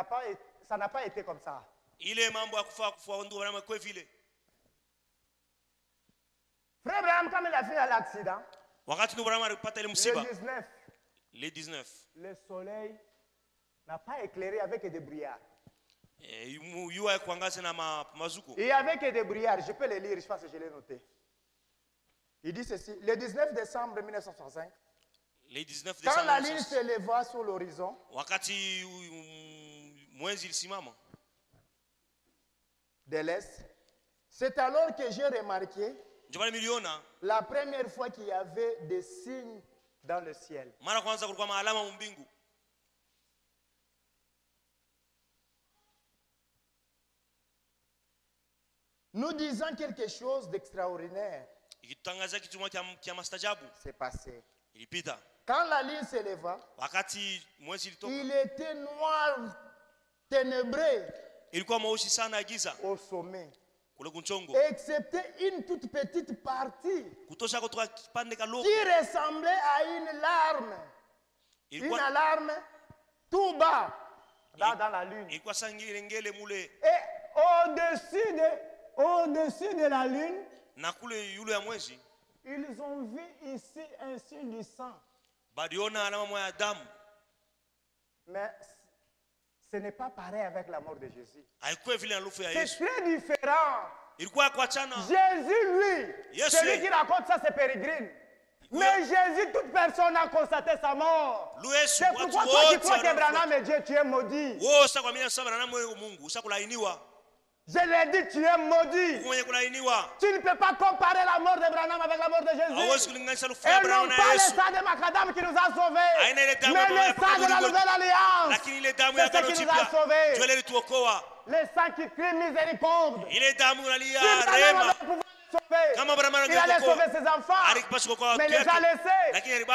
n'a pas été comme ça. Frère Branham, quand il a fait l'accident, le 19, le soleil n'a pas éclairé avec des brouillards. Il y avait que des brouillards. Je peux les lire, je pense que je l'ai noté. Il dit ceci, le 19 décembre 1965, quand la lune s'éleva sur l'horizon, de l'Est, c'est alors que j'ai remarqué la première fois qu'il y avait des signes dans le ciel. Nous disons quelque chose d'extraordinaire. C'est passé. Quand la lune s'éleva, il était noir, ténébreux au sommet, excepté une toute petite partie qui ressemblait à une larme. Une alarme tout bas dans la lune. Et au-dessus de la lune, ils ont vu ici un signe du sang. Mais ce n'est pas pareil avec la mort de Jésus. C'est très différent. Jésus, lui, celui qui raconte ça, c'est Pérégrine. Mais Jésus, toute personne a constaté sa mort. C'est pourquoi toi qui crois que Branham est Dieu, tu es maudit. Je l'ai dit, tu es maudit. Tu ne peux pas comparer la mort de Branham avec la mort de Jésus. Et non pas le sang de Macadam qui nous a sauvés, mais le sang de la nouvelle alliance. C'est ce qui nous a sauvés. Le sang qui crie miséricorde. Il allait sauver ses enfants, mais il les a laissés.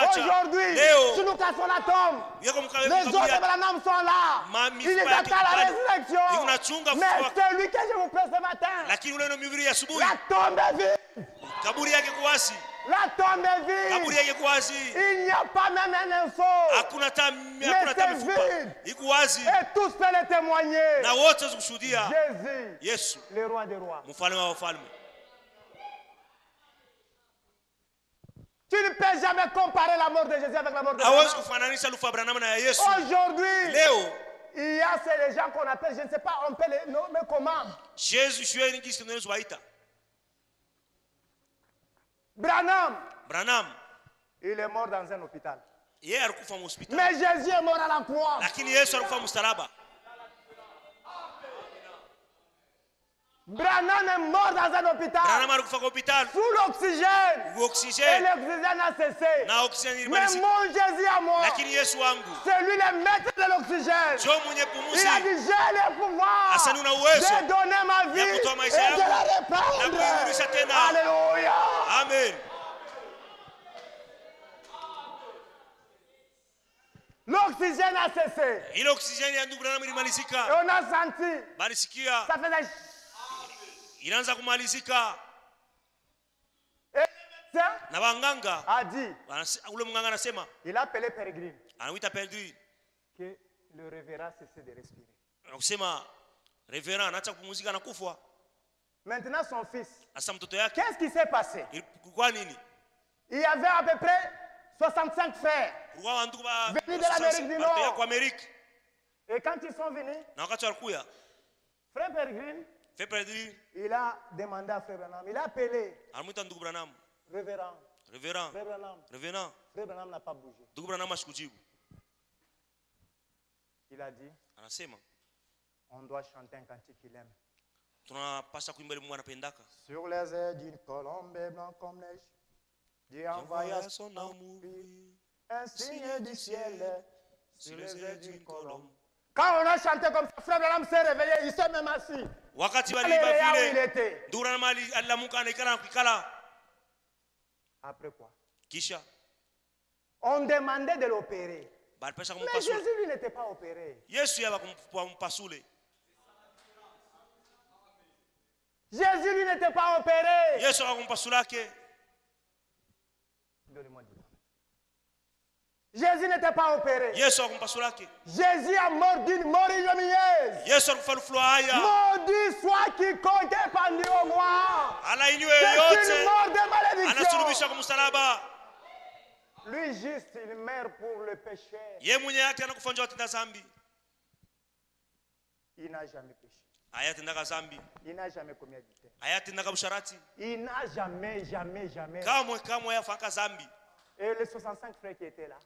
Aujourd'hui, si nous cassons la tombe, les autres de Branham sont là. Il est à la résurrection. Mais c'est lui que je vous presse ce matin. La tombe est vide. La tombe est vide. Il n'y a pas même un info. Mais c'est vide. Et tous peuvent le témoigner. Jésus, le roi des rois. Tu ne peux jamais comparer la mort de Jésus avec la mort de Branham. Aujourd'hui, il y a ces gens qu'on appelle, je ne sais pas, on peut les nommer comment. Branham. Il est mort dans un hôpital. Mais Jésus est mort à la croix. Branham est mort dans un hôpital. Sous l'oxygène. Et l'oxygène a cessé. Mais mon Jésus à moi, c'est lui le maître de l'oxygène. Il a dit, j'ai le pouvoir de donner ma vie et de la répandre. Alléluia. Amen. L'oxygène a cessé. Et on a senti. Ça faisait. Inaanza kumalizika. Na wanganga a dit, ule mganga anasema, il a appelé Pérégrine, anaita Pérégrine, que le révérend cesse de respirer. Anasema révérend anaacha kupumzika na kufa. Maintenant son fils. Asa mtoto yake. Qu'est-ce qui s'est passé? Kwa nini? Il y avait à peu près 65 frères venus de l'Amérique du Nord. Et quand ils sont venus, frère Pérégrine, il a demandé à frère Branham, il a appelé révérend. Frère Branham n'a pas bougé. Il a dit, on doit chanter un cantique qu'il aime. Sur les ailes d'une colombe blanche comme neige, Dieu envoya son amour, un signe du ciel, sur les ailes d'une colombe. Quand on a chanté comme ça, frère Branham s'est réveillé, il s'est même assis. Après quoi? On demandait de l'opérer. Mais Jésus lui n'était pas opéré. Jésus lui n'était pas opéré. Donnez-moi du temps. Jésus n'était pas opéré. Jésus a mort d'une mort ignominieuse. Maudit soit quiconque est pendu au bois. C'est une mort de malédiction. Lui juste, il meurt pour le péché. Il n'a jamais péché. Il n'a jamais commis adultère. Il n'a jamais. Et les 65 frères qui étaient là,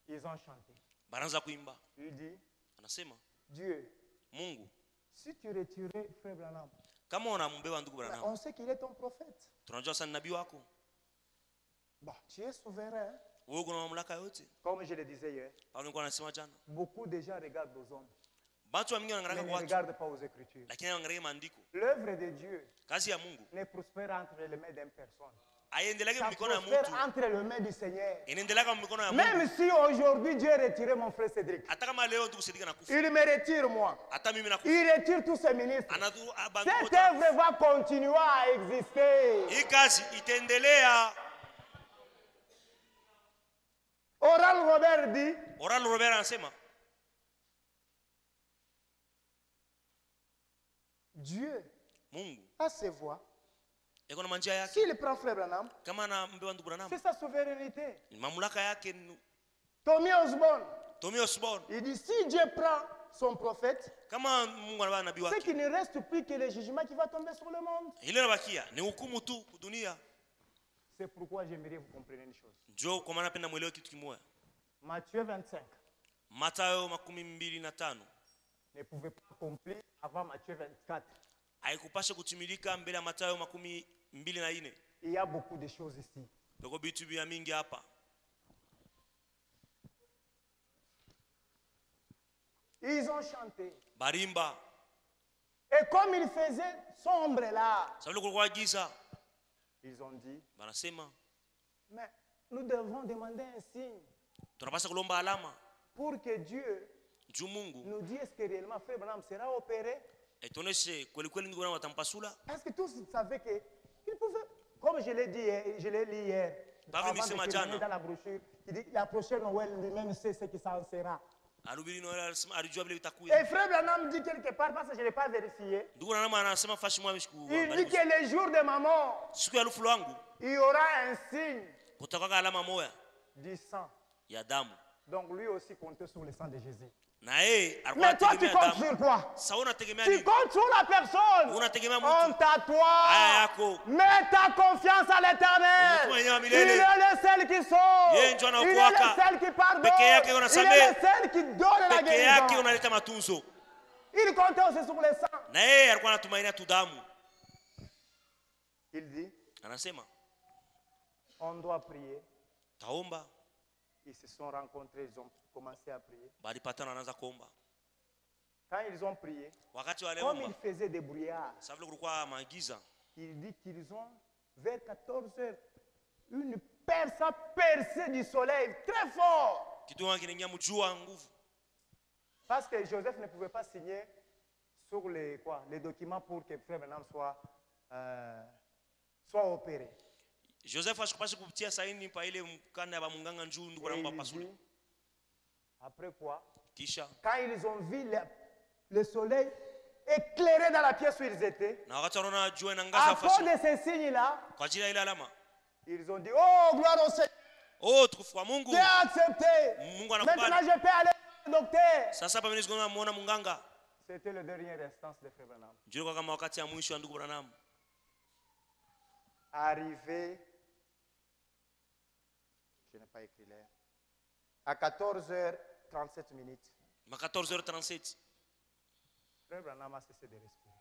ils ont chanté. Il dit, Dieu, si tu retirais frère Branham, on sait qu'il est ton prophète. Bon, tu es souverain. Comme je le disais hier, beaucoup de gens regardent aux hommes, mais ne regardent pas aux Écritures. L'œuvre de Dieu ne prospère entre les mains d'une personne. Ça prospère entre les mains du Seigneur. Même si aujourd'hui Dieu retiré mon frère Cédric, il me retire moi, il retire tous ses ministres, cette œuvre va continuer à exister. Oral Robert dit, Dieu a ses voix. S'il prend frère Branham, c'est sa souveraineté. Tommy Osborne, il dit, si Dieu prend son prophète, c'est qu'il ne reste plus que le jugement qui va tomber sur le monde. C'est pourquoi j'aimerais vous compreniez une chose. Matthieu 25 ne pouvait pas accomplir avant Matthieu 24. Il y a beaucoup de choses ici. Ils ont chanté. Et comme il faisait sombre là, ils ont dit, mais nous devons demander un signe pour que Dieu nous dise que réellement frère Branham sera opéré. Est-ce que tous savaient qu'il pouvait, comme je l'ai dit, je l'ai lu hier, avant de terminer dans la brochure, il dit la prochaine Noël lui-même sait ce qui s'en sera. Et frère Branham dit quelque part, parce que je ne l'ai pas vérifié, il dit que le jour de ma mort, il y aura un signe du sang Donc lui aussi comptait sur le sang de Jésus. Mais toi, tu comptes sur quoi? Tu comptes sur la personne. Honte à toi. Mets ta confiance à l'Éternel. Il est le seul qui sauve. Il est le seul qui pardonne. Il est le seul qui donne la guérison. Il comptait aussi sur le sang. Il dit, on doit prier. Ils se sont rencontrés, ils ont commencé à prier. Quand ils ont prié, comme ils faisaient des brouillards, il dit qu'ils ont, vers 14 heures, une percée du soleil très fort. Parce que Joseph ne pouvait pas signer sur les documents pour que Frère Branham soit opéré. Joseph ashikupasha kupitia saini pa ile mkanda ya munganga njuu ndugu na pasule. Après quoi? Kisha. Quand ils ont vu le soleil éclairé dans la pièce où ils étaient. Na wakati wanaona jua inaangaza fashi. À cause de ces signes là. Kwa ajili ya ile alama. Ils ont dit oh gloire au Seigneur. Oh tukufu kwa Mungu. Tu as accepté. Mungu anakubali. Maintenant je peux aller au docteur. Sasa hapa mimi nisiona muona munganga. C'était le dernier instance de Frère Branham. Njoo kama wakati ya mwisho wa ndugu Branham. Arrivé, je n'ai pas écrit l'heure, à 14h37 minutes. À 14h37. Frère Branham a cessé de respirer.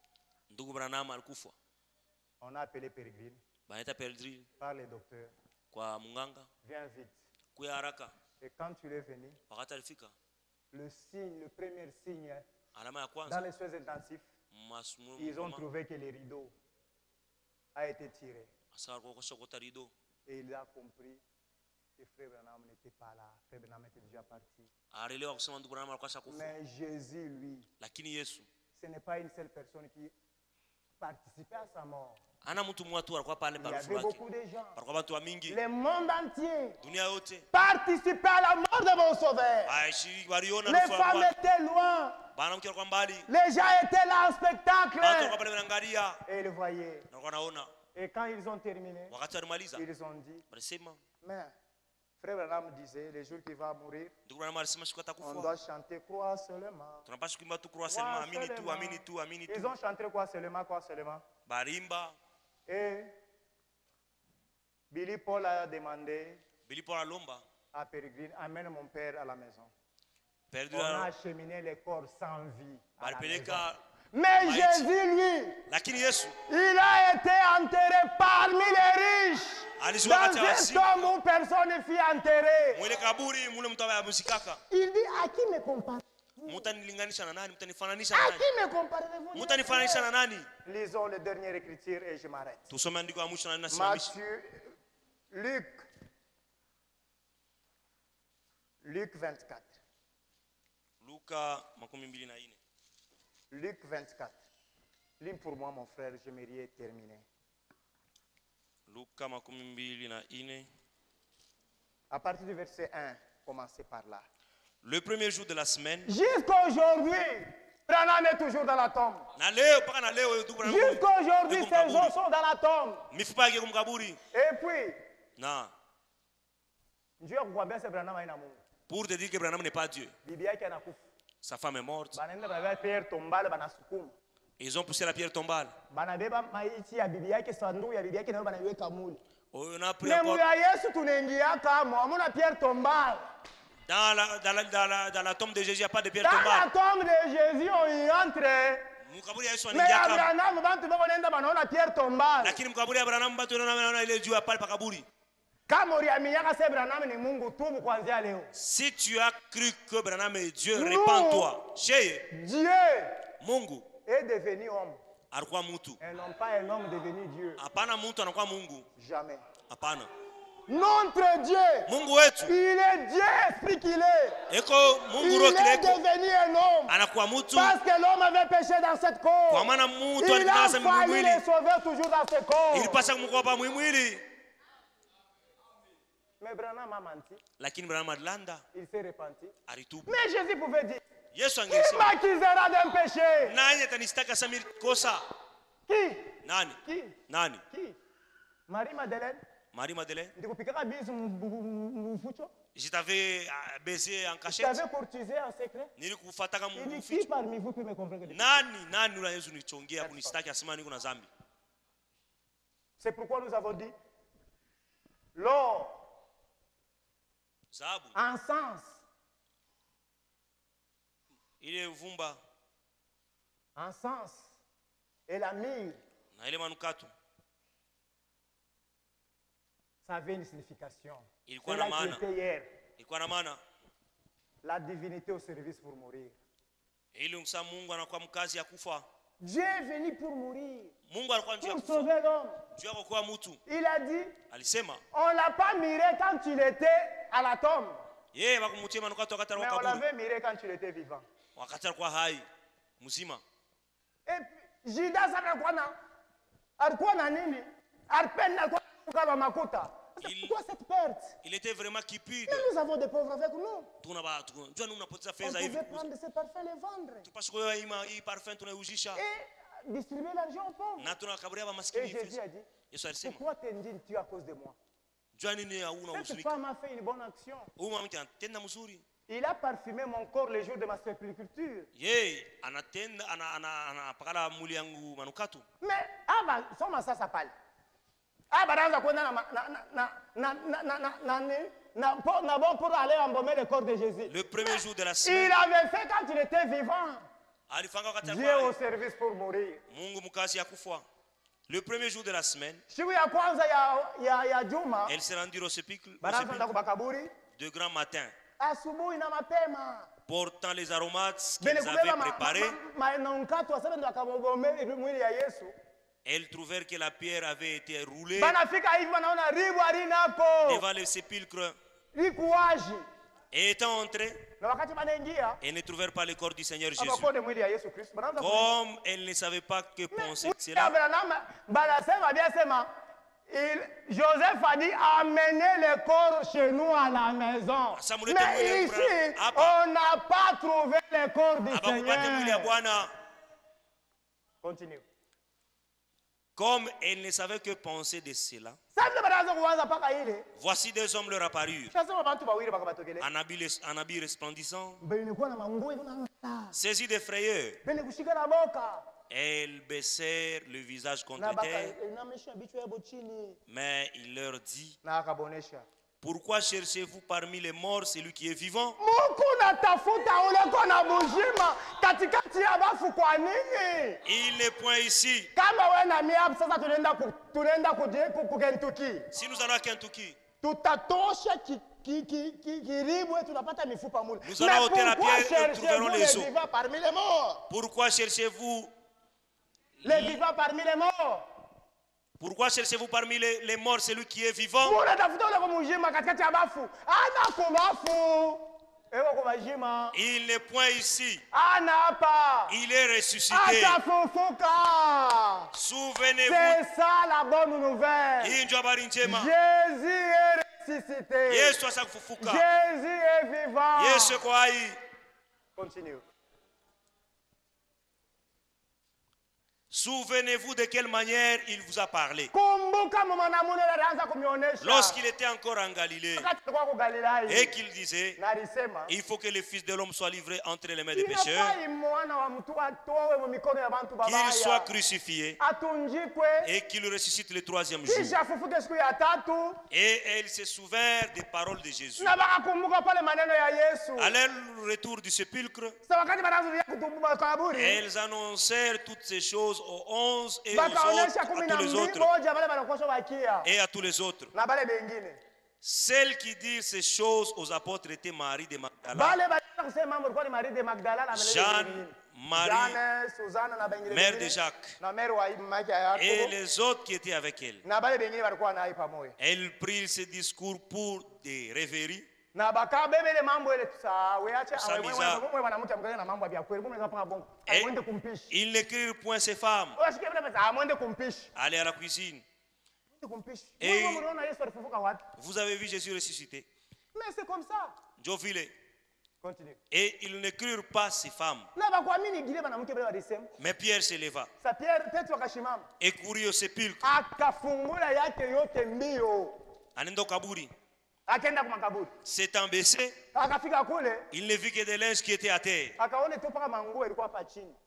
Ndugu Branham alikufa. On a appelé Pérégrine. Banaita Pérégrine. Par les docteurs. Kwa munganga. Viens vite. Kuya haraka. Et quand tu es venu, wakati alifika, le premier signe, alama ya kwanza, dans les soins intensifs, ils ont trouvé que les rideaux a été tiré. Et il a compris que Frère Branham n'était pas là. Frère Branham était déjà parti. Mais Jésus, lui, ce n'est pas une seule personne qui participait à sa mort. Il y avait beaucoup de gens. Le monde entier participait à la mort de mon sauveur. Les femmes étaient loin. Les gens étaient là en spectacle. Et ils le voyaient. Et quand ils ont terminé, ils ont dit, mais Frère Branham disait, les jours qu'il va mourir, on doit chanter croix seulement. Ils ont chanté croix seulement. Et Billy Paul a demandé à Pérégrine, amène mon père à la maison. On a acheminé les corps sans vie à la maison. Mais Jésus, lui, il a été enterré parmi les riches. Dans un tombe où personne ne fut enterré. Il dit, à qui me compare? À qui me comparez-vous? Lisons les dernières écritures et je m'arrête. Matthieu, Luc 24. Luc 24. Lis pour moi, mon frère, j'aimerais terminer. À partir du verset 1, commencez par là. Le premier jour de la semaine. Jusqu'à aujourd'hui, Branham est toujours dans la tombe. Jusqu'à aujourd'hui, ses os sont dans la tombe. Et puis, Dieu a bien ce Branham. Pour te dire que Branham n'est pas Dieu. Sa femme est morte. Ils ont poussé la pierre tombale. On a pris dans la tombe de Jésus, il n'y a pas de pierre tombale. Dans la tombe de Jésus, on y entre. Mais Abraham, on a pierre tombale. Si tu as cru que Branham est Dieu, répands-toi. Dieu est devenu homme. Et non pas un homme devenu Dieu. Jamais. Notre Dieu, il est Dieu, esprit qu'il est. Il est devenu un homme. Parce que l'homme avait péché dans cette corps. Il a fallu les sauver toujours dans ce corps. Mais Branham a menti. Il s'est repenti. Mais Jésus pouvait dire, qui m'accusera d'un péché? Qui? Qui? Marie-Madeleine? Marie-Madeleine. Je t'avais baisé en cachette. Je t'avais courtisé en secret. Il dit, qui parmi vous peut me comprendre? C'est pourquoi nous avons dit, l'or, en sens, en sens, et la myrrhe, ça avait une signification. C'est là qui était hier. La divinité au service pour mourir. Dieu est venu pour mourir, pour sauver l'homme. Il a dit, on ne l'a pas miré quand il était à la tombe, mais on l'avait miré quand il était vivant. Et puis, Judas alikuwa na nini? Alipenda kwa makuta. Pourquoi cette perte? Il était vraiment cupide. Mais nous avons des pauvres avec nous. On pouvait prendre ces parfums et les vendre. Et distribuer l'argent aux pauvres. Et Jésus a dit, pourquoi t'indignes tu à cause de moi? Cette femme a fait une bonne action. Il a parfumé mon corps le jour de ma sépulture. Mais, soma ça parle. Pour aller embaumer le corps de Jésus. Le premier jour de la semaine. Il avait fait quand il était vivant. Dieu au service pour mourir. Le premier jour de la semaine. Elle s'est rendue au sépulcre de grand matin, portant les aromates qu'ils avaient préparés. Elles trouvèrent que la pierre avait été roulée devant le sépulcre. Et étant entrées, elles ne trouvèrent pas le corps du Seigneur Jésus. Comme elles ne savaient pas que penser de cela, Joseph a dit, amenez le corps chez nous à la maison. Mais ici, on n'a pas trouvé le corps du Seigneur. Continue. Comme elle ne savait que penser de cela, voici deux hommes leur apparurent, en habits resplendissants, saisis de frayeur. Elles baissèrent le visage contre terre, mais il leur dit, pourquoi cherchez-vous parmi les morts celui qui est vivant? Il n'est point ici. Si nous allons à Kentucky, nous allons ôter la pierre et nous trouverons les os. Pourquoi cherchez-vous les vivants parmi les morts? Pourquoi cherchez-vous parmi les morts celui qui est vivant? Il n'est point ici. Il est ressuscité. Souvenez-vous. C'est ça la bonne nouvelle. Jésus est ressuscité. Jésus est vivant. Continue. Souvenez-vous de quelle manière il vous a parlé lorsqu'il était encore en Galilée et qu'il disait, il faut que le Fils de l'homme soit livré entre les mains des pécheurs, qu'il soit crucifié et qu'il ressuscite le troisième jour. Et elle se souvint des paroles de Jésus. À leur retour du sépulcre, elles annoncèrent toutes ces choses aux 11 et aux autres, à tous les autres, et à tous les autres. Celles qui dirent ces choses aux apôtres étaient Marie de Magdala, Jeanne, Marie, mère de Jacques, et les autres qui étaient avec elle. Elle prirent ce discours pour des rêveries. Ils n'écrirent point ces femmes. Allez à la cuisine. Et vous avez vu Jésus ressuscité. Mais c'est comme ça. Continue. Et ils n'écrirent pas ces femmes. Mais Pierre se leva et courut au sépulcre. S'étant baissé, il ne vit que des linges qui étaient à terre.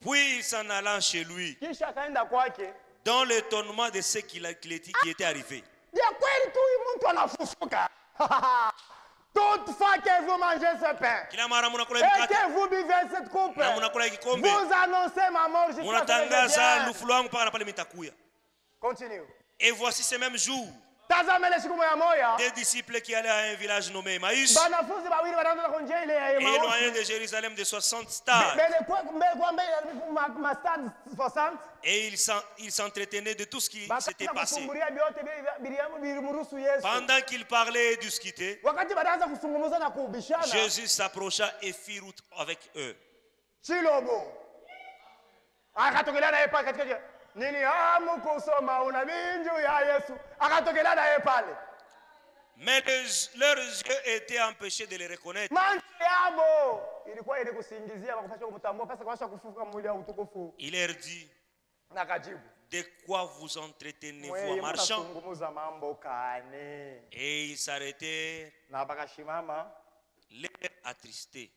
Puis il s'en alla chez lui, dans l'étonnement de ce qui était arrivé. Toutefois que vous mangez ce pain et que vous buvez cette coupe, vous annoncez ma mort jusqu'à ce que je vienne. Continue. Et voici ce même jour, des disciples qui allaient à un village nommé Emmaüs, éloigné de Jérusalem de 60 stades. Et ils s'entretenaient de tout ce qui s'était passé. Pendant qu'ils parlaient et discutaient, Jésus s'approcha et fit route avec eux. Mais leurs yeux étaient empêchés de les reconnaître. Il leur dit, de quoi vous entretenez-vous en marchant? Et ils s'arrêtèrent, l'air attristé.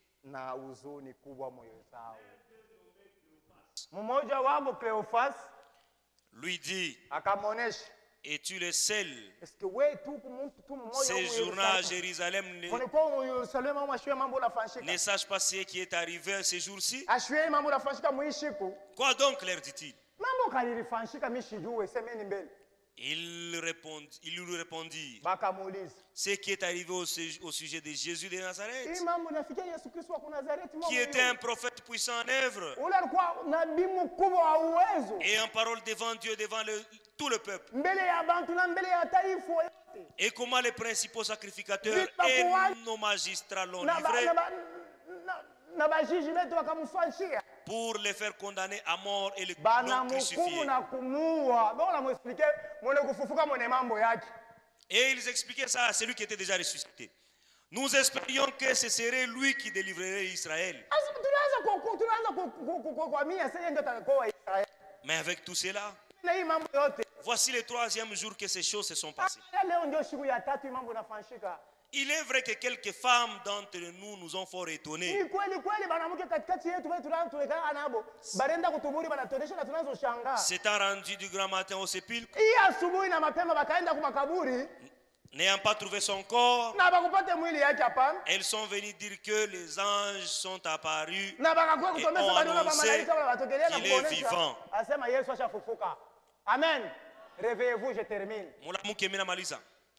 Lui dit, es-tu le seul séjournant à Jérusalem ne sache pas ce qui est arrivé ce jour-ci? Quoi donc, leur dit-il? Il lui répondit, ce qui est arrivé au sujet de Jésus de Nazareth, qui était un prophète puissant en œuvre et en parole devant Dieu, devant tout le peuple. Et comment les principaux sacrificateurs et nos magistrats l'ont livré pour les faire condamner à mort et l'ont crucifié. Et ils expliquaient ça à celui qui était déjà ressuscité. Nous espérions que ce serait lui qui délivrerait Israël. Mais avec tout cela, voici le troisième jour que ces choses se sont passées. Il est vrai que quelques femmes d'entre nous nous ont fort étonnés. S'étant rendu du grand matin au sépulcre, n'ayant pas trouvé son corps, elles sont venues dire que les anges sont apparus et ont annoncé qu'il est vivant. Amen. Réveillez-vous, je termine.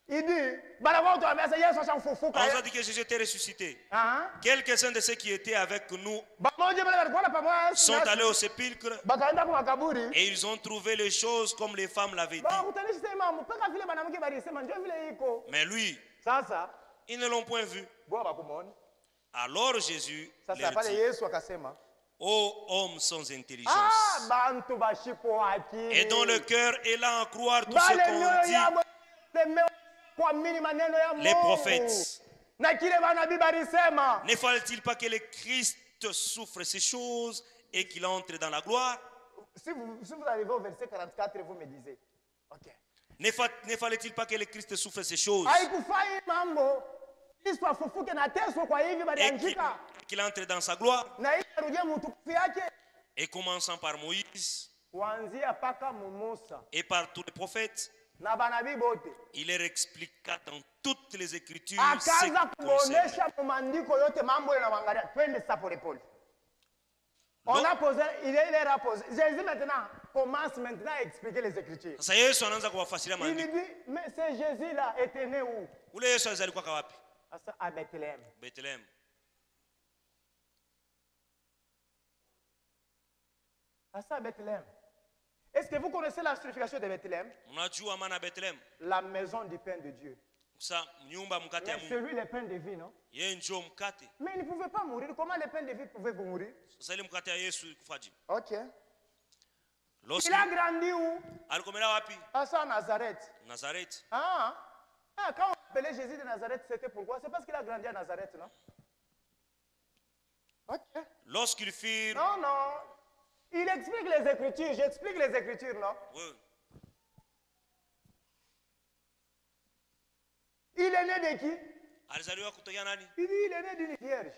Il dit, on a dit que Jésus était ressuscité. Quelques-uns de ceux qui étaient avec nous sont allés au sépulcre et ils ont trouvé les choses comme les femmes l'avaient dit. Mais lui, ils ne l'ont point vu. Alors Jésus leur dit, ô homme sans intelligence, et dont le cœur est là à croire tout ce qu'on dit les prophètes. Ne fallait-il pas que le Christ souffre ces choses et qu'il entre dans la gloire? Si vous arrivez au verset 44, vous me disiez. Okay. Ne fallait-il pas que le Christ souffre ces choses et qu'il entre dans sa gloire? Et commençant par Moïse et par tous les prophètes, il leur expliqua dans toutes les Écritures ce qui on a posé, il leur a posé. Jésus maintenant commence à expliquer les Écritures. Il dit, mais ce Jésus-là était né où? À Bethléem. À Bethléem. Est-ce que vous connaissez la signification de Bethléem? La maison du pain de Dieu. Mais celui le pain de vie, non? Mais il ne pouvait pas mourir. Comment le pain de vie pouvait mourir? Ok. Il a grandi où? À Nazareth. Quand on appelait Jésus de Nazareth, c'était pourquoi? C'est parce qu'il a grandi à Nazareth, non? Ok. Lorsqu'ils firent... Non. Il explique les Écritures. J'explique les Écritures, non? Oui. est né de qui? Il dit, il est né d'une vierge.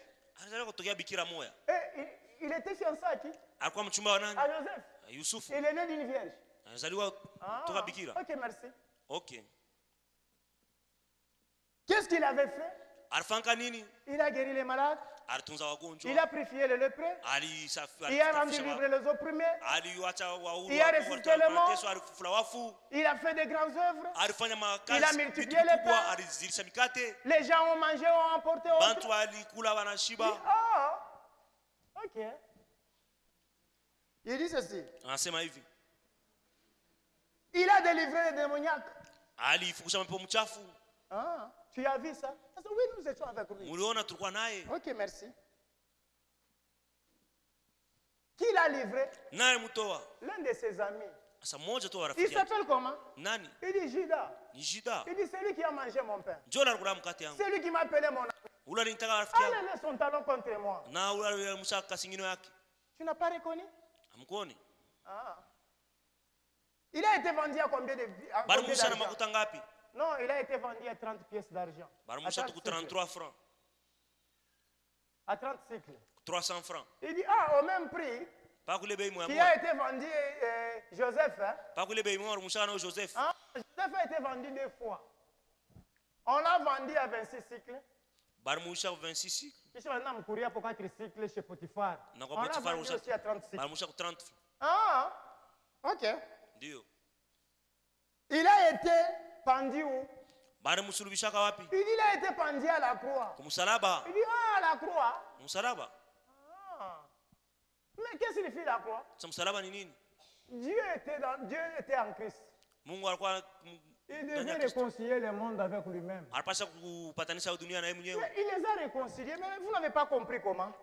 Et il était fiancé à qui? À Joseph. Il est né d'une vierge. Ok, merci. Ok. Qu'est-ce qu'il avait fait? Il a guéri les malades. Il a purifié les lépreux. Il a rendu libre les opprimés. Il a ressuscité les morts. Il a fait de grandes œuvres. Il a multiplié les pains. Les gens ont mangé, ont emporté autre. Ok. Il dit ceci. Il a délivré les démoniaques. Tu as vu ça? Oui, nous étions avec lui. Ok, merci. Qui l'a livré? L'un de ses amis. Il s'appelle comment? Il dit Judas. Il dit c'est lui qui a mangé mon pain. C'est lui qui m'a appelé mon ami. Allez, laisse son talon contre moi. Tu n'as pas reconnu? Il a été vendu à combien d'argent? Non, il a été vendu à 30 pièces d'argent. À 33 francs. À 30 cycles. 300 francs. Il dit, au même prix qui a été vendu Joseph. Joseph a été vendu 2 fois. On l'a vendu à 26 cycles. 26 cycles. On l'a vendu aussi à 30 cycles. Ok. Il a été pendu où? Il dit il a été pendu à la croix. Il dit à la croix. Mais qu'est-ce qu'il fait la croix? Dieu était en Christ. Il devait réconcilier le monde avec lui-même. Il les a réconciliés, mais vous n'avez pas compris comment.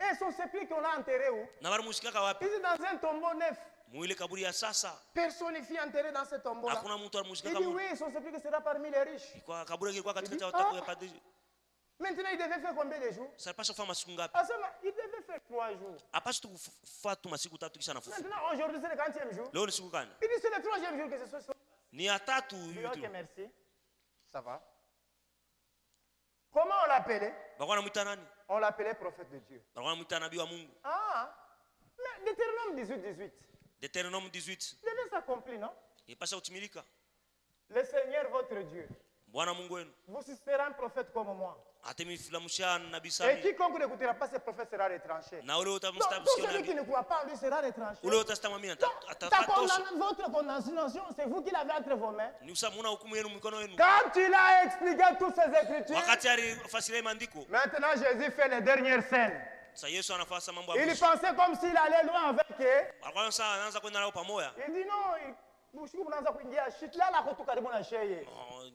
Et son sépulcre, on l'a enterré où? Il est dans un tombeau neuf. Personnifié, enterré dans ce tombeau-là. Il dit oui, son sépulcre sera parmi les riches. Maintenant, il devait faire combien de jours? Il devait faire 3 jours. Maintenant, aujourd'hui, c'est le 40e jour. Il dit c'est le 3e jour que ce soit. Ok, merci. Ça va. Comment on l'appelait? On l'appelait prophète de Dieu. Mais Deutéronome 18. Il devait s'accomplir, non? Le Seigneur, votre Dieu, vous suscitera un prophète comme moi. Et quiconque n'écoutera pas ces prophètes sera retranché. Donc, tout celui qui ne croit pas en lui sera retranché. Votre condamnation, c'est vous qui l'avez entre vos mains. Quand il a expliqué toutes ces écritures, maintenant Jésus fait les dernières scènes. Il pensait comme s'il allait loin avec eux. Il dit non.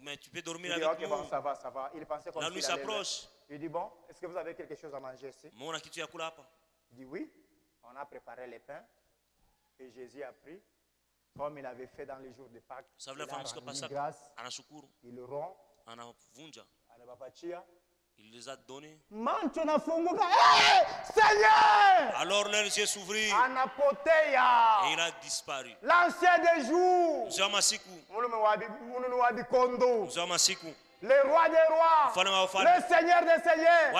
Mais tu peux dormir avec nous. Bon, ça va. Il pensait comme la nuit s'approche. Il dit bon, est-ce que vous avez quelque chose à manger ici? Il dit oui. On a préparé les pains et Jésus a pris comme il avait fait dans les jours de Pâques. Il a rendu grâce. Il le rompt. Il les a donnés. Hey, Seigneur! Alors leurs yeux s'ouvrirent. Et il a disparu. L'ancien des jours. Le roi des rois. Le Seigneur des seigneurs.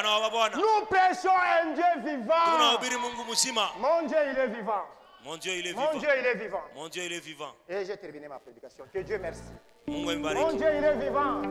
Nous prêchons un Dieu vivant. Mon Dieu, il est vivant. Mon Dieu, il est vivant. Mon Dieu, il est vivant. Mon Dieu, il est vivant. Et j'ai terminé ma prédication. Que Dieu merci. Mon Dieu, il est vivant.